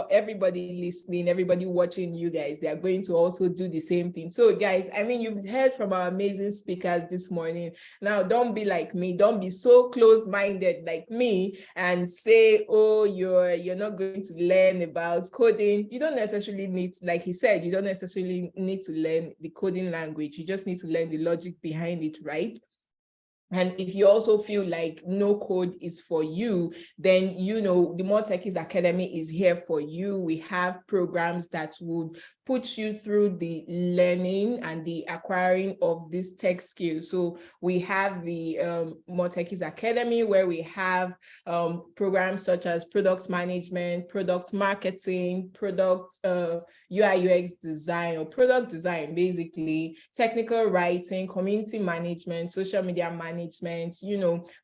everybody listening, everybody watching you guys, they are going to also do the same thing. So guys, I mean, you've heard from our amazing speakers this morning. Now, don't be like me. Don't be so closed-minded like me and say, oh, you're not going to learn about coding. You don't necessarily need, like he said, you don't necessarily need to learn the coding language. You just need to learn the logic behind it, right? And if you also feel like no code is for you, then, the More Techies Academy is here for you. We have programs that would put you through the learning and the acquiring of this tech skills. So we have the More Techies Academy, where we have programs such as product management, product marketing, product UI UX design, or product design, basically, technical writing, community management, social media management,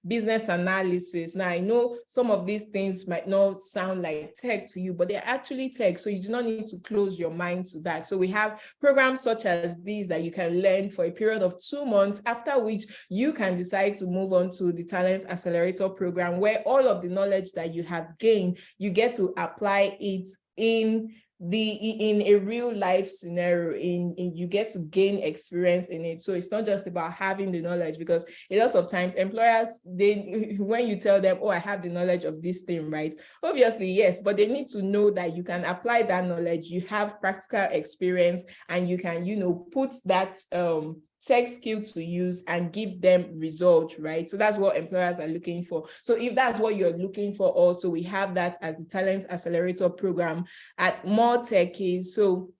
business analysis. Now, I know some of these things might not sound like tech to you, but they're actually tech. So you do not need to close your mind to that. So we have programs such as these that you can learn for a period of 2 months, after which you can decide to move on to the Talent Accelerator program, where all of the knowledge that you have gained, you get to apply it in a real life scenario, you get to gain experience in it. So it's not just about having the knowledge, because a lot of times employers, when you tell them, oh, I have the knowledge of this thing, right? Obviously, yes, but they need to know that you can apply that knowledge, you have practical experience, and you can, put that tech skill to use and give them results, right? So that's what employers are looking for. So if that's what you're looking for, also, we have that as the Talent Accelerator program at More Techies. So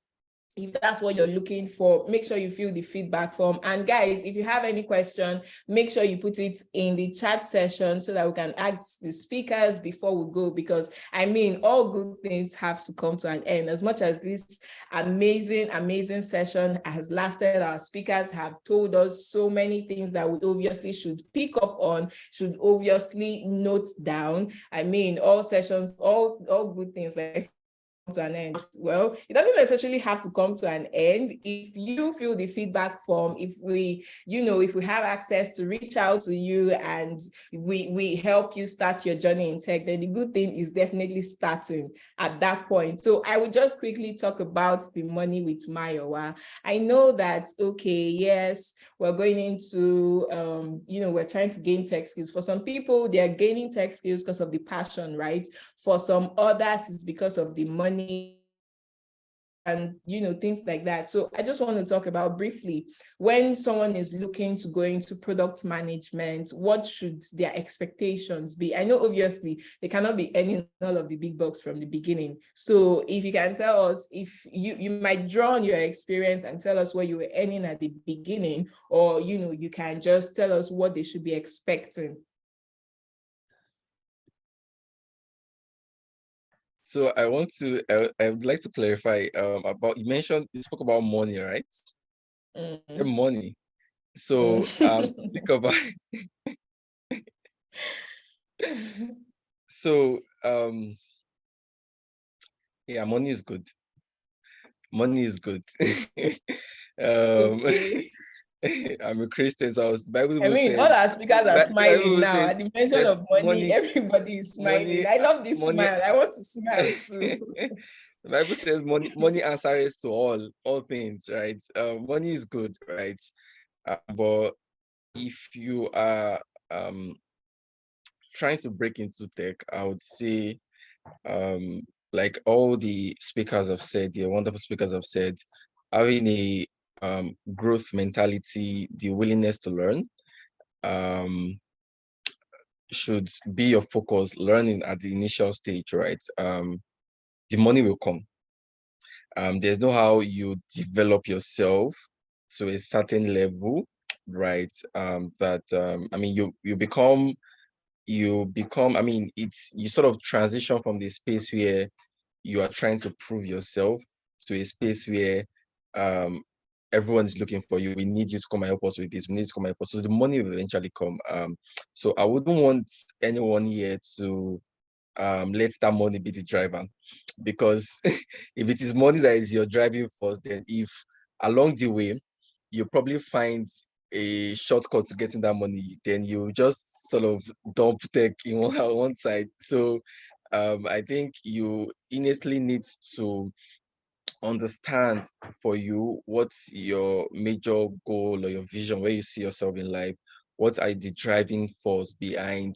if that's what you're looking for, make sure you fill the feedback form. And guys, if you have any question, make sure you put it in the chat session so that we can ask the speakers before we go, because I mean, all good things have to come to an end. As much as this amazing session has lasted, our speakers have told us so many things that we obviously should pick up on, should obviously note down. I mean, all sessions, all good things, like to an end. Well, it doesn't necessarily have to come to an end. If you fill the feedback form, if we have access to reach out to you and we help you start your journey in tech, then the good thing is definitely starting at that point. So I would just quickly talk about the money with Mayowa. I know that, okay, yes, we're going into, we're trying to gain tech skills. For some people, they're gaining tech skills because of the passion, right? For some others, it's because of the money and things like that. So I just want to talk about briefly, when someone is looking to go into product management, what should their expectations be? I know obviously they cannot be earning all of the big bucks from the beginning. So if you can tell us, if you might draw on your experience and tell us what you were earning at the beginning, or you can just tell us what they should be expecting. So I would like to clarify about, you spoke about money, right? The money. So speak about so yeah, money is good. Money is good. Okay. I'm a Christian, so Bible I mean, says, all our speakers are smiling Bible now. says At the mention that of money, everybody is smiling. I love this smile. I want to smile too. The Bible says money answers to all things, right? Money is good, right? But if you are trying to break into tech, I would say, like all the speakers have said, the wonderful speakers have said, having a growth mentality, the willingness to learn, should be your focus. Learning at the initial stage, right? The money will come. There's no how you develop yourself to a certain level, right? I mean, you become, I mean, you sort of transition from the space where you are trying to prove yourself to a space where everyone is looking for you. We need you to come and help us with this. We need you to come and help us. So the money will eventually come. So I wouldn't want anyone here to let that money be the driver, because if it is money that is your driving force, then if along the way you probably find a shortcut to getting that money, then you just sort of dump tech in one side. So I think you innately need to understand for you what's your major goal or your vision, where you see yourself in life, what are the driving force behind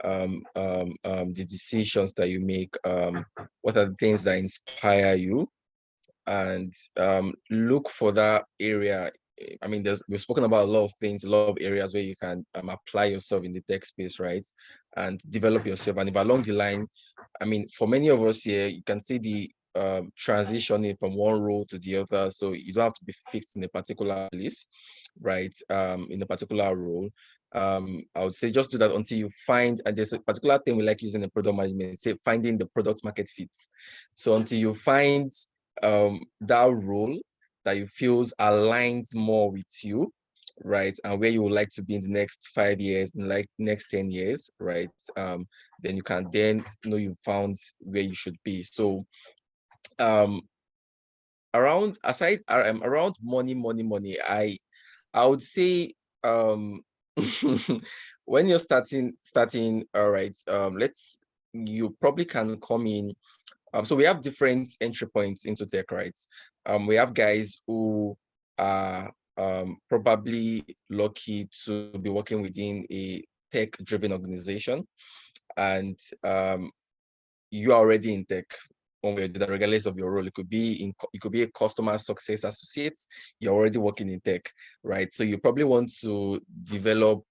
the decisions that you make, what are the things that inspire you, and look for that area. I mean, we've spoken about a lot of things, a lot of areas where you can apply yourself in the tech space, right? And develop yourself. And if along the line, I mean, for many of us here, you can see the transitioning from one role to the other. So you don't have to be fixed in a particular place, right? In a particular role. I would say just do that until you find, and there's a particular thing we like using in product management, say finding the product market fits. So until you find that role that you feels aligns more with you, right, and where you would like to be in the next 5 years, in like next 10 years, right, then you can then know you found where you should be. So around money, I would say when you're starting, all right, you probably can come in. So we have different entry points into tech, right? We have guys who are probably lucky to be working within a tech-driven organization, and you are already in tech one way or the other, regardless of your role. It could be a customer success associate. You're already working in tech, right? So you probably want to develop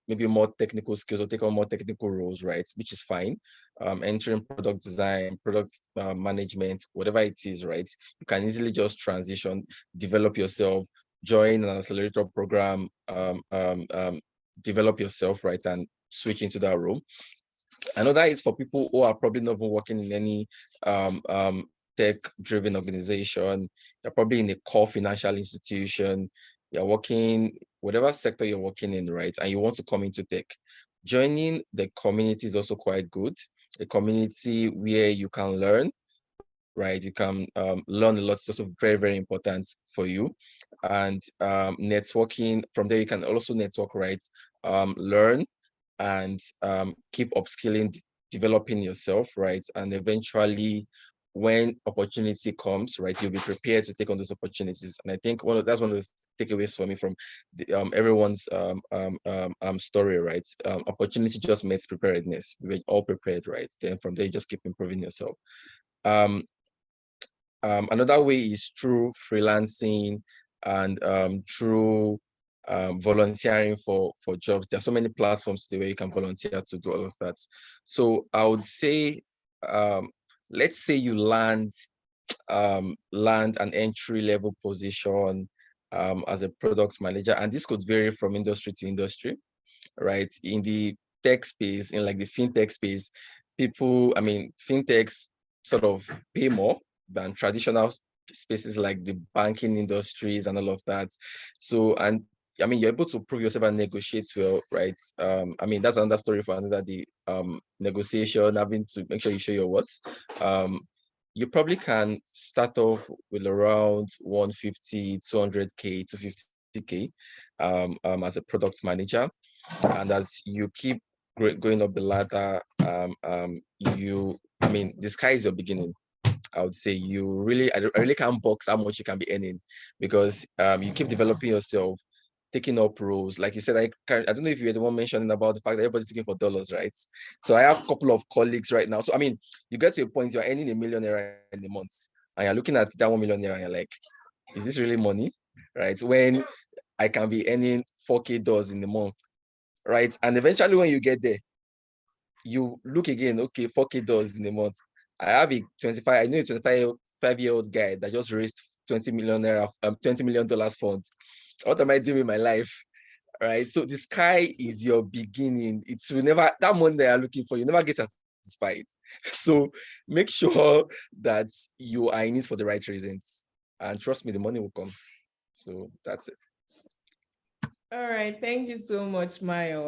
maybe more technical skills or take on more technical roles, right? Which is fine. Entering product design, product management, whatever it is, right? You can easily just transition, develop yourself, join an accelerator program, develop yourself, right, and switch into that role. Another is for people who are probably not even working in any tech-driven organization. You're probably in a core financial institution. You're working, whatever sector you're working in, right? And you want to come into tech. Joining the community is also quite good. A community where you can learn, right? You can learn a lot. It's also very, very important for you. And networking, from there, you can also network, right? Learn and keep upskilling, developing yourself, right? And eventually, when opportunity comes, right, you'll be prepared to take on those opportunities. And I think that's one of the takeaways for me from everyone's story, right? Opportunity just makes preparedness. We're all prepared, right? Then from there, you just keep improving yourself. Another way is through freelancing and through volunteering for jobs. There are so many platforms today where you can volunteer to do all of that. So I would say, let's say you land an entry-level position as a product manager, and this could vary from industry to industry, right? In the tech space, in like the fintech space, fintechs sort of pay more than traditional spaces like the banking industries and all of that. So, and you're able to prove yourself and negotiate well, right? That's another story for another day. Negotiation, having to make sure you show your worth. You probably can start off with around 150, 200K to 50K as a product manager. And as you keep going up the ladder, the sky is your beginning. I would say I really can't box how much you can be earning, because you keep developing yourself, taking up roles. Like you said, I don't know if you're the one mentioning about the fact that everybody's looking for dollars, right? So I have a couple of colleagues right now. So you get to a point you're earning $1 million in a month, and you're looking at that $1 million and you're like, is this really money, right? When I can be earning $4K in a month, right? And eventually, when you get there, you look again, okay, $4K in a month. I know a 25-year-old guy that just raised $20 million fund. What am I doing with my life? Right. So the sky is your beginning. It will never, that money that you're looking for, you never get satisfied. So make sure that you are in it for the right reasons. And trust me, the money will come. So that's it. All right, thank you so much, Mayo.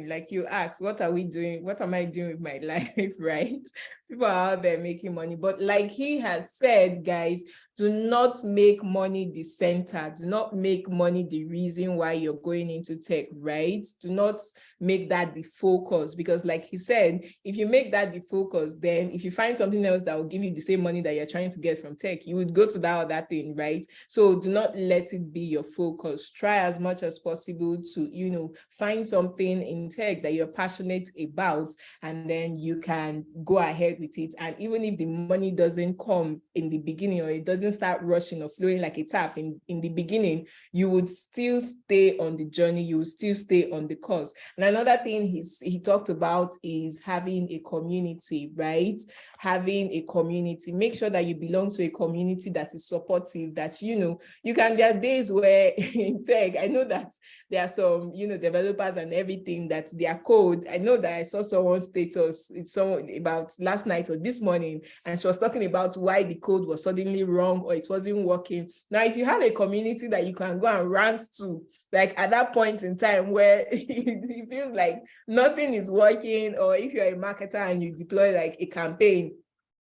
Like you asked, what are we doing? What am I doing with my life, right? People are out there making money, but like he has said, guys, do not make money the center. Do not make money the reason why you're going into tech, right? Do not make that the focus, because like he said, if you make that the focus, then if you find something else that will give you the same money that you're trying to get from tech, you would go to that other thing, right? So do not let it be your focus. Try as much as possible to, find something in tech that you're passionate about, and then you can go ahead with it. And even if the money doesn't come in the beginning, or it doesn't start rushing or flowing like a tap in the beginning, you would still stay on the journey, you would still stay on the course. And another thing he talked about is having a community, right? Having a community. Make sure that you belong to a community that is supportive, that, there are days where in tech, I know that there are some, developers and everything that their code, I know that I saw someone's status, it's someone about last night or this morning, and she was talking about why the code was suddenly wrong or it wasn't working. Now, if you have a community that you can go and rant to, like at that point in time where it feels like nothing is working, or if you're a marketer and you deploy like a campaign,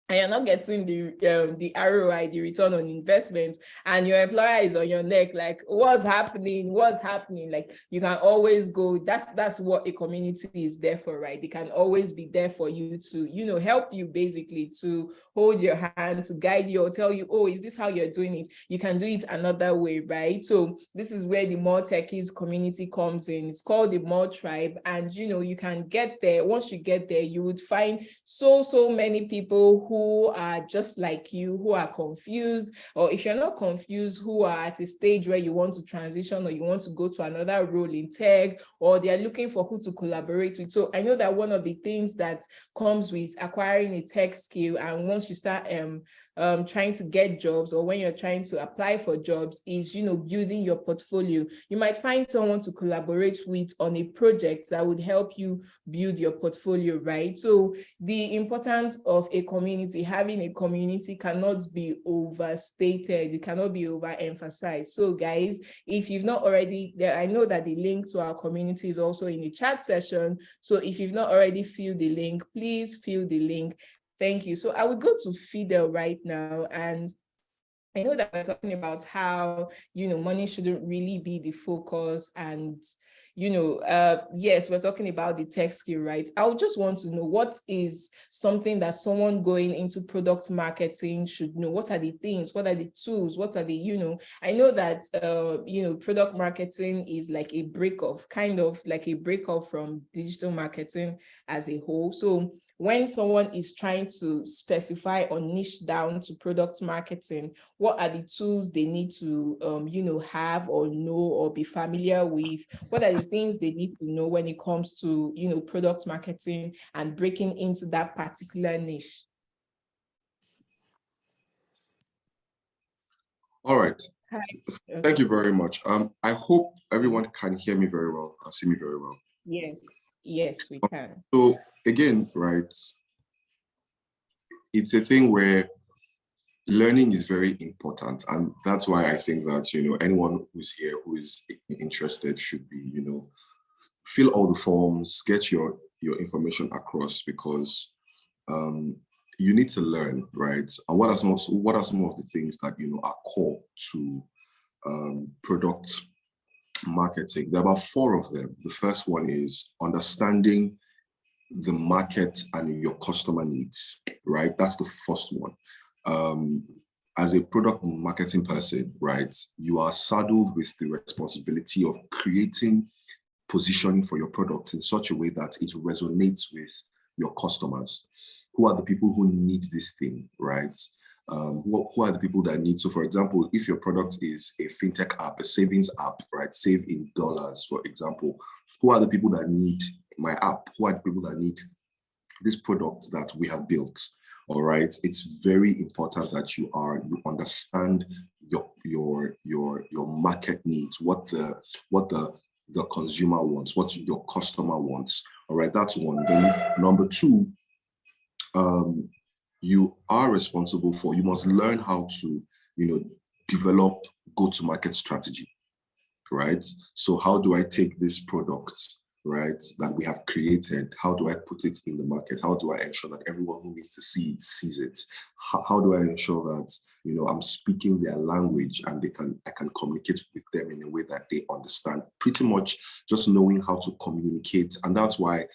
and you're not getting the ROI, the return on investment, and your employer is on your neck, like, what's happening? Like, you can always go, that's what a community is there for, right? They can always be there for you to, help you, basically, to hold your hand, to guide you, or tell you, oh, is this how you're doing it? You can do it another way, right? So this is where the More Techies community comes in. It's called the More Tribe, and, you can get there. Once you get there, you would find so many people who who are just like you, who are confused, or if you're not confused, who are at a stage where you want to transition or you want to go to another role in tech, or they are looking for who to collaborate with. So I know that one of the things that comes with acquiring a tech skill, and once you start trying to get jobs, or when you're trying to apply for jobs, is, you know, building your portfolio. You might find someone to collaborate with on a project that would help you build your portfolio, right? So the importance of a community, having a community, cannot be overstated. It cannot be overemphasized. So guys, if you've not already, I know that the link to our community is also in the chat session. So if you've not already filled the link, please fill the link. Thank you. So I would go to Fidel right now, and I know that we're talking about how, you know, money shouldn't really be the focus, and, you know, yes, we're talking about the tech skill, right? I would just want to know, what is something that someone going into product marketing should know? What are the things? What are the tools? What are the, you know, I know that, you know, product marketing is like a break off, kind of like a break off from digital marketing as a whole. So when someone is trying to specify or niche down to product marketing, what are the tools they need to, you know, have or know or be familiar with? What are the things they need to know when it comes to, you know, product marketing and breaking into that particular niche? All right. Hi. Thank you very much. I hope everyone can hear me very well and see me very well. Yes, yes, we can. So again, right, it's a thing where learning is very important, and that's why I think that, you know, anyone who's here who is interested should be, you know, fill all the forms, get your information across, because you need to learn, right? And what are some of the things that, you know, are core to product marketing? There are about 4 of them. The first one is understanding the market and your customer needs, right? That's the first one. As a product marketing person, right, you are saddled with the responsibility of creating positioning for your product in such a way that it resonates with your customers. Who are the people who need this thing, right? Who are the people that need? So for example, if your product is a fintech app, a savings app, right, save in dollars, for example, who are the people that need my app? Who are the people that need this product that we have built? All right, it's very important that you understand your market needs, what the consumer wants, what your customer wants. All right, that's one. Then number 2, you are responsible for, you must learn how to, you know, develop go-to-market strategy, right? So how do I take this product, right, that we have created, how do I put it in the market? How do I ensure that everyone who needs to see it sees it? How do I ensure that, you know, I'm speaking their language and I can communicate with them in a way that they understand? Pretty much just knowing how to communicate. And that's why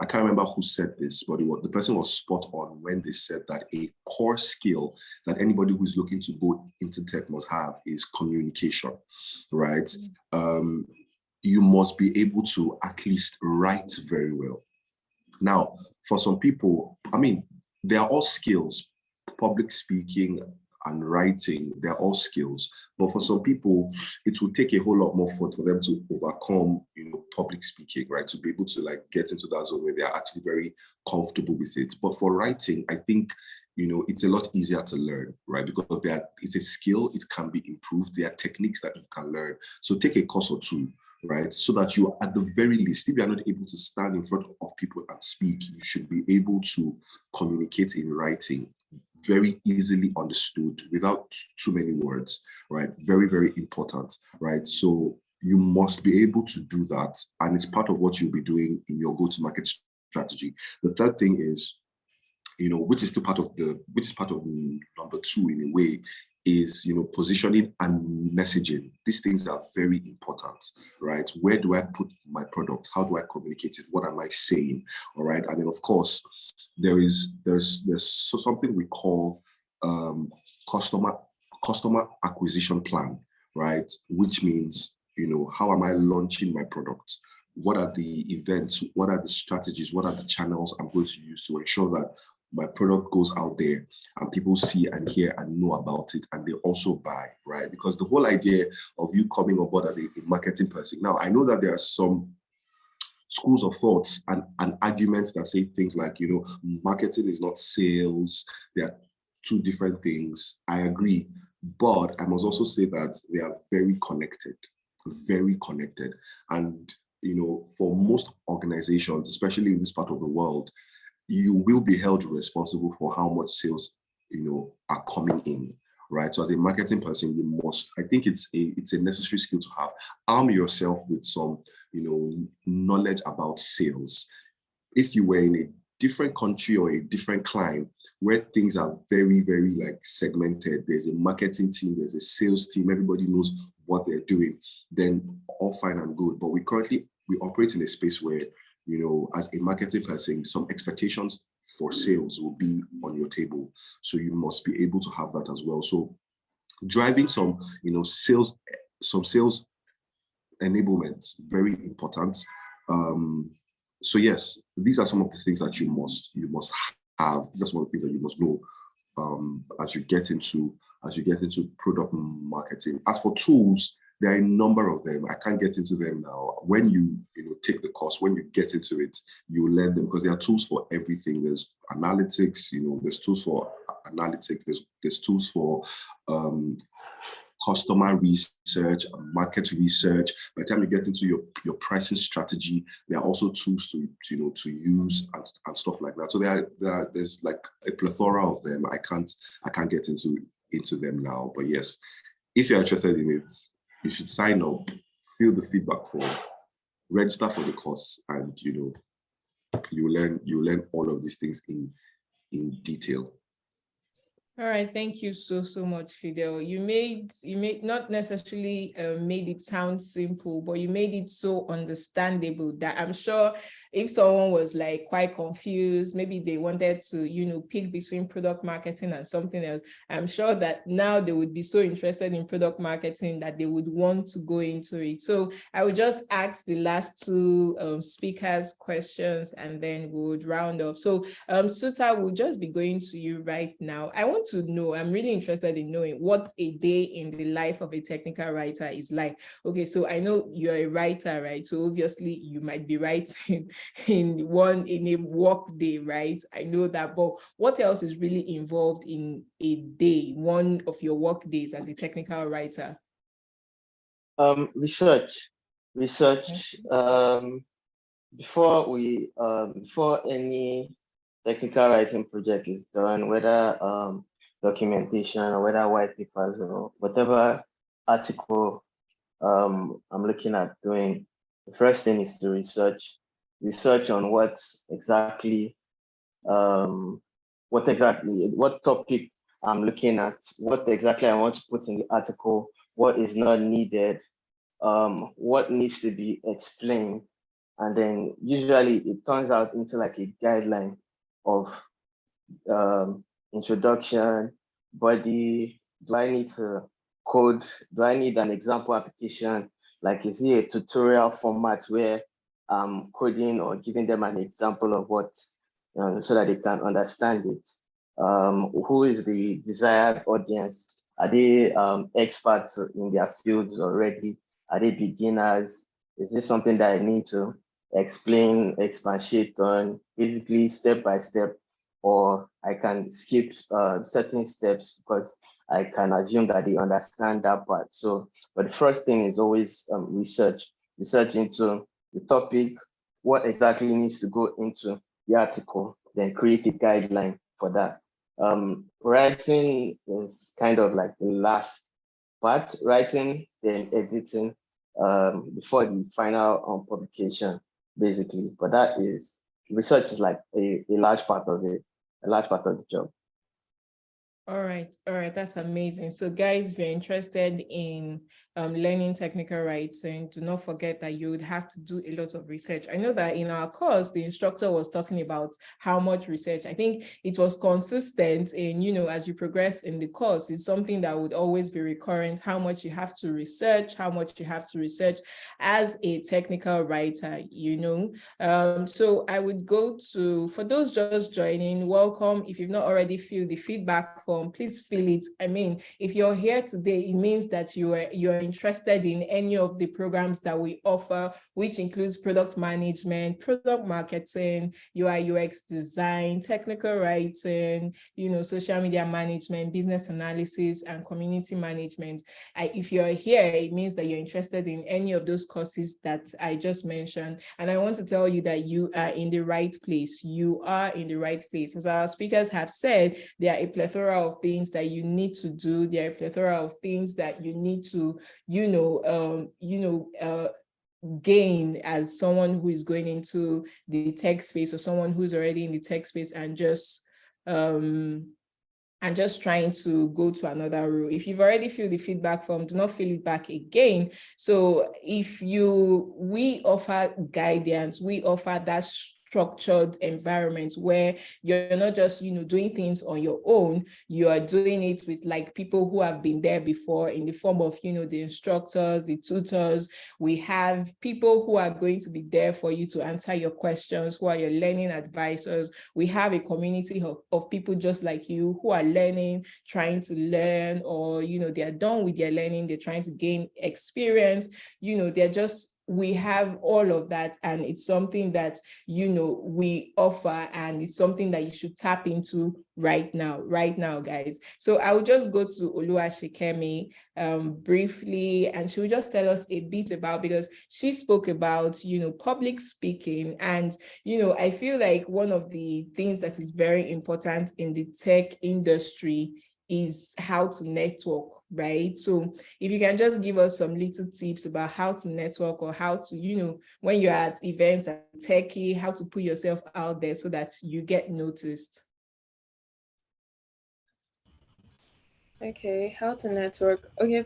I can't remember who said this, but the person was spot on when they said that a core skill that anybody who's looking to go into tech must have is communication, right? You must be able to at least write very well. Now, for some people, I mean, they are all skills. Public speaking and writing, they're all skills. But for some people, it will take a whole lot more for them to overcome, you know, public speaking, right? To be able to like get into that zone where they're actually very comfortable with it. But for writing, I think, you know, it's a lot easier to learn, right? Because it's a skill, it can be improved. There are techniques that you can learn. So take a course or 2, right? So that you, at the very least, if you are not able to stand in front of people and speak, you should be able to communicate in writing, very easily understood without too many words, right? Very, very important, right? So you must be able to do that. And it's part of what you'll be doing in your go-to-market strategy. The third thing is, you know, which is part of number 2 in a way, is, you know, positioning and messaging. These things are very important, right? Where do I put my product? How do I communicate it? What am I saying? All right. And then of course, there's something we call customer acquisition plan, right? Which means, you know, how am I launching my product? What are the events? What are the strategies? What are the channels I'm going to use to ensure that my product goes out there and people see and hear and know about it, and they also buy, right? Because the whole idea of you coming on board as a marketing person. Now, I know that there are some schools of thoughts and arguments that say things like, marketing is not sales. They are two different things. I agree. But I must also say that they are very connected, very connected. And, for most organizations, especially in this part of the world, you will be held responsible for how much sales, are coming in, right? So as a marketing person, you must, I think it's a necessary skill to have. Arm yourself with some, knowledge about sales. If you were in a different country or a different clime where things are very, very segmented, there's a marketing team, there's a sales team, everybody knows what they're doing, then all fine and good. But we operate in a space where, as a marketing person, some expectations for sales will be on your table. So you must be able to have that as well. So driving some, sales enablement, very important. So yes, these are some of the things that you must have. These are some of the things that you must know as you get into product marketing. As for tools, there are a number of them. I can't get into them now. When you take the course, when you get into it, you learn them because there are tools for everything. There's analytics, there's tools for analytics, there's tools for customer research, market research. By the time you get into your pricing strategy, there are also tools to use and stuff like that. So there's a plethora of them. I can't get into them now. But yes, if you're interested in it, you should sign up, fill the feedback form, register for the course, and you learn all of these things in detail. All right, thank you so much, Fidel. You made not necessarily made it sound simple, but you made it so understandable that I'm sure if someone was quite confused, maybe they wanted to pick between product marketing and something else, I'm sure that now they would be so interested in product marketing that they would want to go into it. So I would just ask the last two speakers questions, and then we would round off. So Suta, will just be going to you right now. I want to know, I'm really interested in knowing what a day in the life of a technical writer is like. Okay, so I know you're a writer, right? So obviously you might be writing in a work day, right? I know that, but what else is really involved in a day, one of your work days as a technical writer? Research. Before any technical writing project is done, whether documentation or whether white papers or whatever article I'm looking at doing, the first thing is to research on what topic I'm looking at, what exactly I want to put in the article, what is not needed, what needs to be explained. And then usually it turns out into a guideline of introduction, body. Do I need to code? Do I need an example application? Is it a tutorial format where I'm coding or giving them an example of what, so that they can understand it? Who is the desired audience? Are they experts in their fields already? Are they beginners? Is this something that I need to explain, expatiate on, basically step by step, or I can skip certain steps because I can assume that they understand that part? So, but the first thing is always research into the topic, what exactly needs to go into the article, then create a guideline for that. Writing is kind of the last part, writing, then editing before the final publication, basically. But that is, research is a large part of it, a large part of the job. All right, that's amazing. So guys, if you're interested in learning technical writing, do not forget that you would have to do a lot of research. I know that in our course, the instructor was talking about how much research. I think it was consistent in, as you progress in the course, it's something that would always be recurrent, how much you have to research, as a technical writer, So I would go to, for those just joining, welcome. If you've not already filled the feedback form, please fill it. I mean, if you're here today, it means that you're interested in any of the programs that we offer, which includes product management, product marketing, UI UX design, technical writing, social media management, business analysis, and community management. If you're here, it means that you're interested in any of those courses that I just mentioned. And I want to tell you that you are in the right place. You are in the right place. As our speakers have said, there are a plethora of things that you need to do. There are a plethora of things that you need to, gain as someone who is going into the tech space, or someone who's already in the tech space and just trying to go to another role. If you've already filled the feedback form, do not fill it back again. So we offer guidance, we offer that structured environment where you're not just, doing things on your own, you are doing it with like people who have been there before in the form of, the instructors, the tutors. We have people who are going to be there for you to answer your questions, who are your learning advisors. We have a community of people just like you who are learning, trying to learn, or, they are done with their learning, they're trying to gain experience, we have all of that, and it's something that we offer, and it's something that you should tap into right now, guys. So I will just go to Oluwashikemi briefly, and she will just tell us a bit about, because she spoke about public speaking, and I feel like one of the things that is very important in the tech industry is how to network, right? So if you can just give us some little tips about how to network, or how to, when you're at events at Techie, how to put yourself out there so that you get noticed. Okay, how to network. Okay,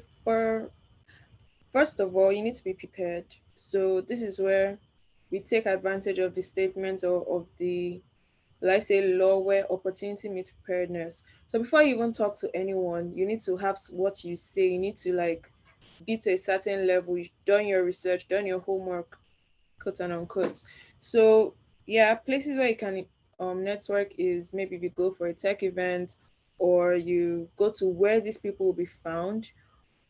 first of all, you need to be prepared. So this is where we take advantage of the statement of the, let's say, law, where opportunity meets preparedness. So before you even talk to anyone, you need to have what you say. You need to like be to a certain level. You've done your research, done your homework, quote and unquote. So yeah, places where you can network is maybe if you go for a tech event, or you go to where these people will be found,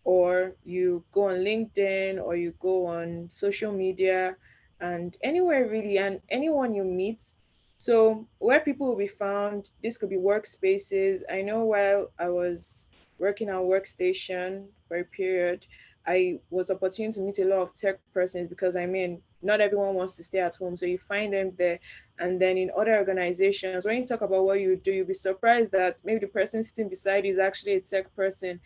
or you go on LinkedIn, or you go on social media, and anywhere really, and anyone you meet. So where people will be found, this could be workspaces. I know while I was working on Workstation for a period, I was opportune to meet a lot of tech persons, because I mean, not everyone wants to stay at home, so you find them there. And then in other organizations, when you talk about what you do, you'll be surprised that maybe the person sitting beside you is actually a tech person,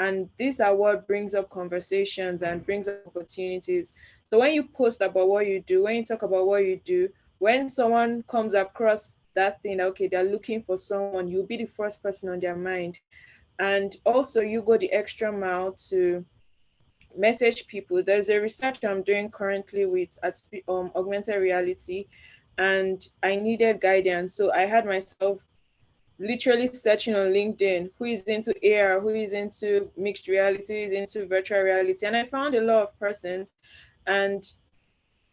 and these are what brings up conversations and brings up opportunities. So when you post about what you do, when you talk about what you do, when someone comes across that thing, okay, they're looking for someone, you'll be the first person on their mind. And also you go the extra mile to message people. There's a research I'm doing currently with augmented reality, and I needed guidance. So I had myself literally searching on LinkedIn who is into AR, who is into mixed reality, who is into virtual reality. And I found a lot of persons, and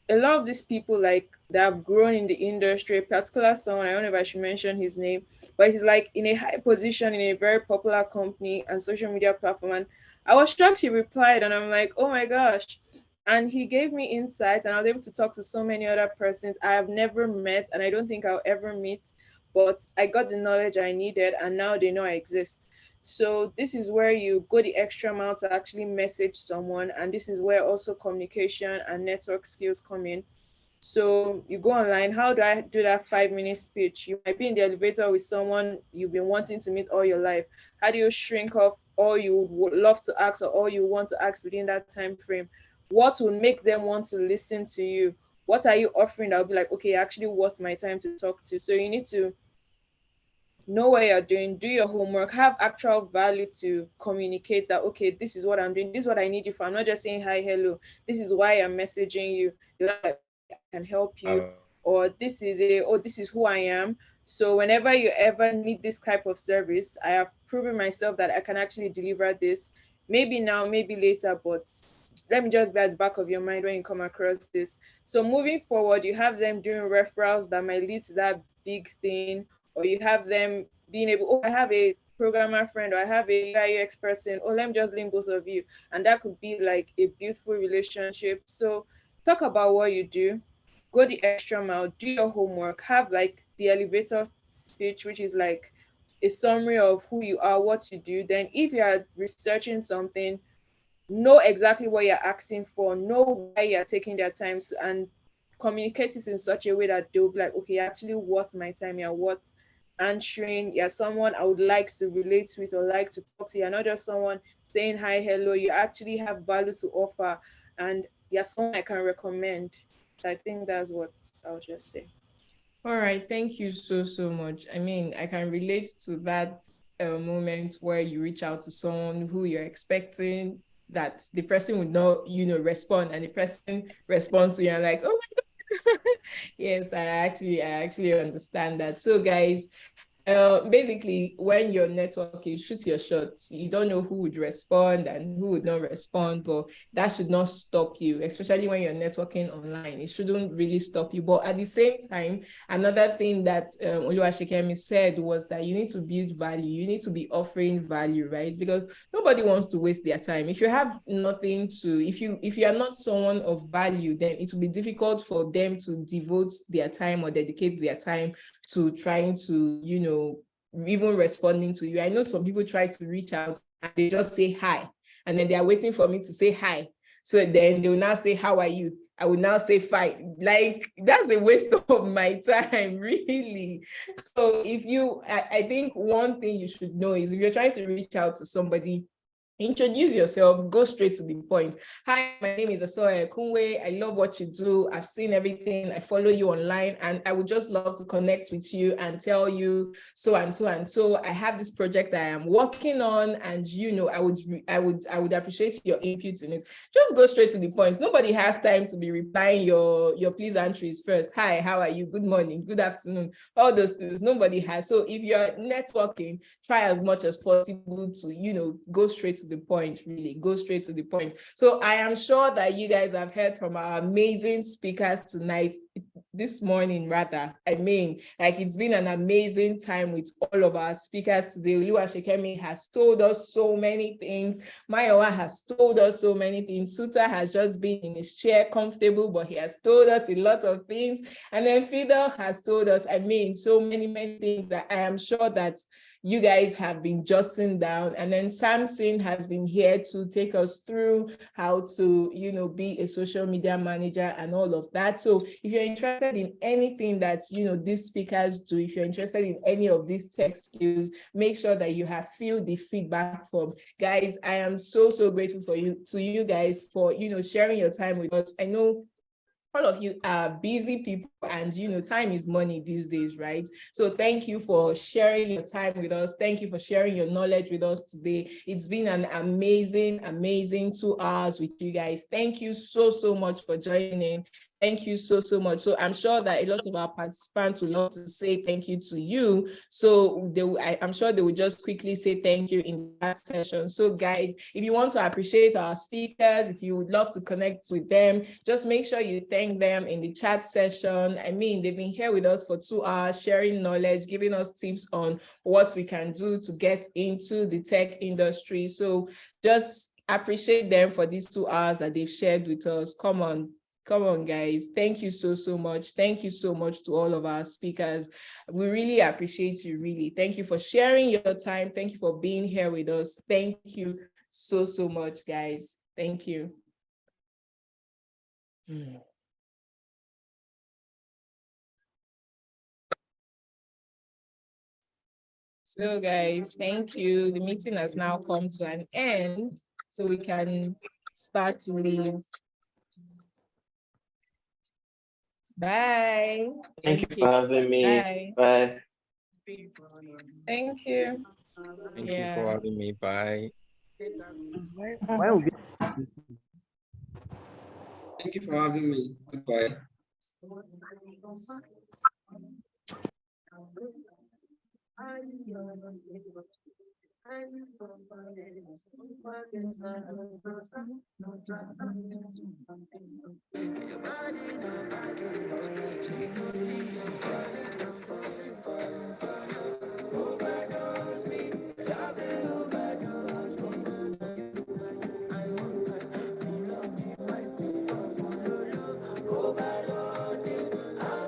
a lot of these people like that have grown in the industry. A particular someone, I don't know if I should mention his name, but he's like in a high position in a very popular company and social media platform. And I was shocked he replied, and I'm like, oh my gosh. And he gave me insights, and I was able to talk to so many other persons I have never met, and I don't think I'll ever meet. But I got the knowledge I needed, and now they know I exist. So this is where you go the extra mile to actually message someone, and this is where also communication and network skills come in. So you go online. How do I do that 5 minute speech? You might be in the elevator with someone you've been wanting to meet all your life. How do you shrink off all you would love to ask, or all you want to ask within that time frame? What will make them want to listen to you? What are you offering that will be like, okay, actually worth my time to talk to? So you need to know what you're doing, do your homework, have actual value to communicate that, okay, this is what I'm doing, this is what I need you for. I'm not just saying hi, hello, this is why I'm messaging you. You're like, okay, I can help you, or this is who I am. So whenever you ever need this type of service, I have proven myself that I can actually deliver this. Maybe now, maybe later, but let me just be at the back of your mind when you come across this. So moving forward, you have them doing referrals that might lead to that big thing, or you have them being able, oh, I have a programmer friend, or I have a UI UX person, oh, let me just link both of you. And that could be like a beautiful relationship. So talk about what you do, go the extra mile, do your homework, have like the elevator speech, which is like a summary of who you are, what you do. Then if you are researching something, know exactly what you're asking for, know why you're taking their time, and communicate it in such a way that they'll be like, okay, you're actually worth my time, you're worth answering, you're someone I would like to relate with or like to talk to. You're not just someone saying hi, hello, you actually have value to offer, and you're someone I can recommend. So I think that's what I'll just say. All right, thank you so much. I mean, I can relate to that moment where you reach out to someone who you're expecting that the person would not, respond, and the person responds to you and like, oh my God. Yes, I actually understand that. So guys, basically, when you're networking, shoot your shots. You don't know who would respond and who would not respond, but that should not stop you, especially when you're networking online. It shouldn't really stop you. But at the same time, another thing that Oluwashekemi said was that you need to build value. You need to be offering value, right? Because nobody wants to waste their time. If you have nothing to, if you are not someone of value, then it will be difficult for them to devote their time or dedicate their time to trying to, even responding to you. I know some people try to reach out and they just say hi, and then they are waiting for me to say hi. So then they will now say, how are you? I will now say fine. Like, that's a waste of my time, really. So I think one thing you should know is if you're trying to reach out to somebody, introduce yourself, go straight to the point. Hi, my name is Asoya Kunwe. I love what you do. I've seen everything. I follow you online, and I would just love to connect with you and tell you so and so and so. I have this project that I am working on, and I would appreciate your input in it. Just go straight to the point. Nobody has time to be replying your pleasantries first. Hi, how are you? Good morning, good afternoon, all those things. Nobody has. So if you're networking, try as much as possible to, go straight to the point, really go straight to the point. So I am sure that you guys have heard from our amazing speakers tonight, this morning rather. I mean, like, it's been an amazing time with all of our speakers today. Oluwashekemi has told us so many things. Mayowa has told us so many things. Suta has just been in his chair comfortable, but he has told us a lot of things. And then Fidel has told us, I mean, so many things that I am sure that you guys have been jotting down. And then Samson has been here to take us through how to, be a social media manager and all of that. So if you're interested in anything that, these speakers do, if you're interested in any of these tech skills, make sure that you have filled the feedback form. Guys, I am so grateful to you guys for, sharing your time with us. I know all of you are busy people, and time is money these days, right? So thank you for sharing your time with us. Thank you for sharing your knowledge with us today. It's been an amazing 2 hours with you guys. Thank you so much for joining in. Thank you so much. So I'm sure that a lot of our participants would love to say thank you to you. So I'm sure they will just quickly say thank you in that session. So guys, if you want to appreciate our speakers, if you would love to connect with them, just make sure you thank them in the chat session. I mean, they've been here with us for 2 hours, sharing knowledge, giving us tips on what we can do to get into the tech industry. So just appreciate them for these 2 hours that they've shared with us. Come on, guys. Thank you so much. Thank you so much to all of our speakers. We really appreciate you, really. Thank you for sharing your time. Thank you for being here with us. Thank you so much, guys. Thank you. So guys, thank you. The meeting has now come to an end, so we can start to leave. Bye. Thank you for having me. Bye. Bye. Thank you. Thank you for Yeah. having me. Bye. Why would Thank you for having me. Goodbye.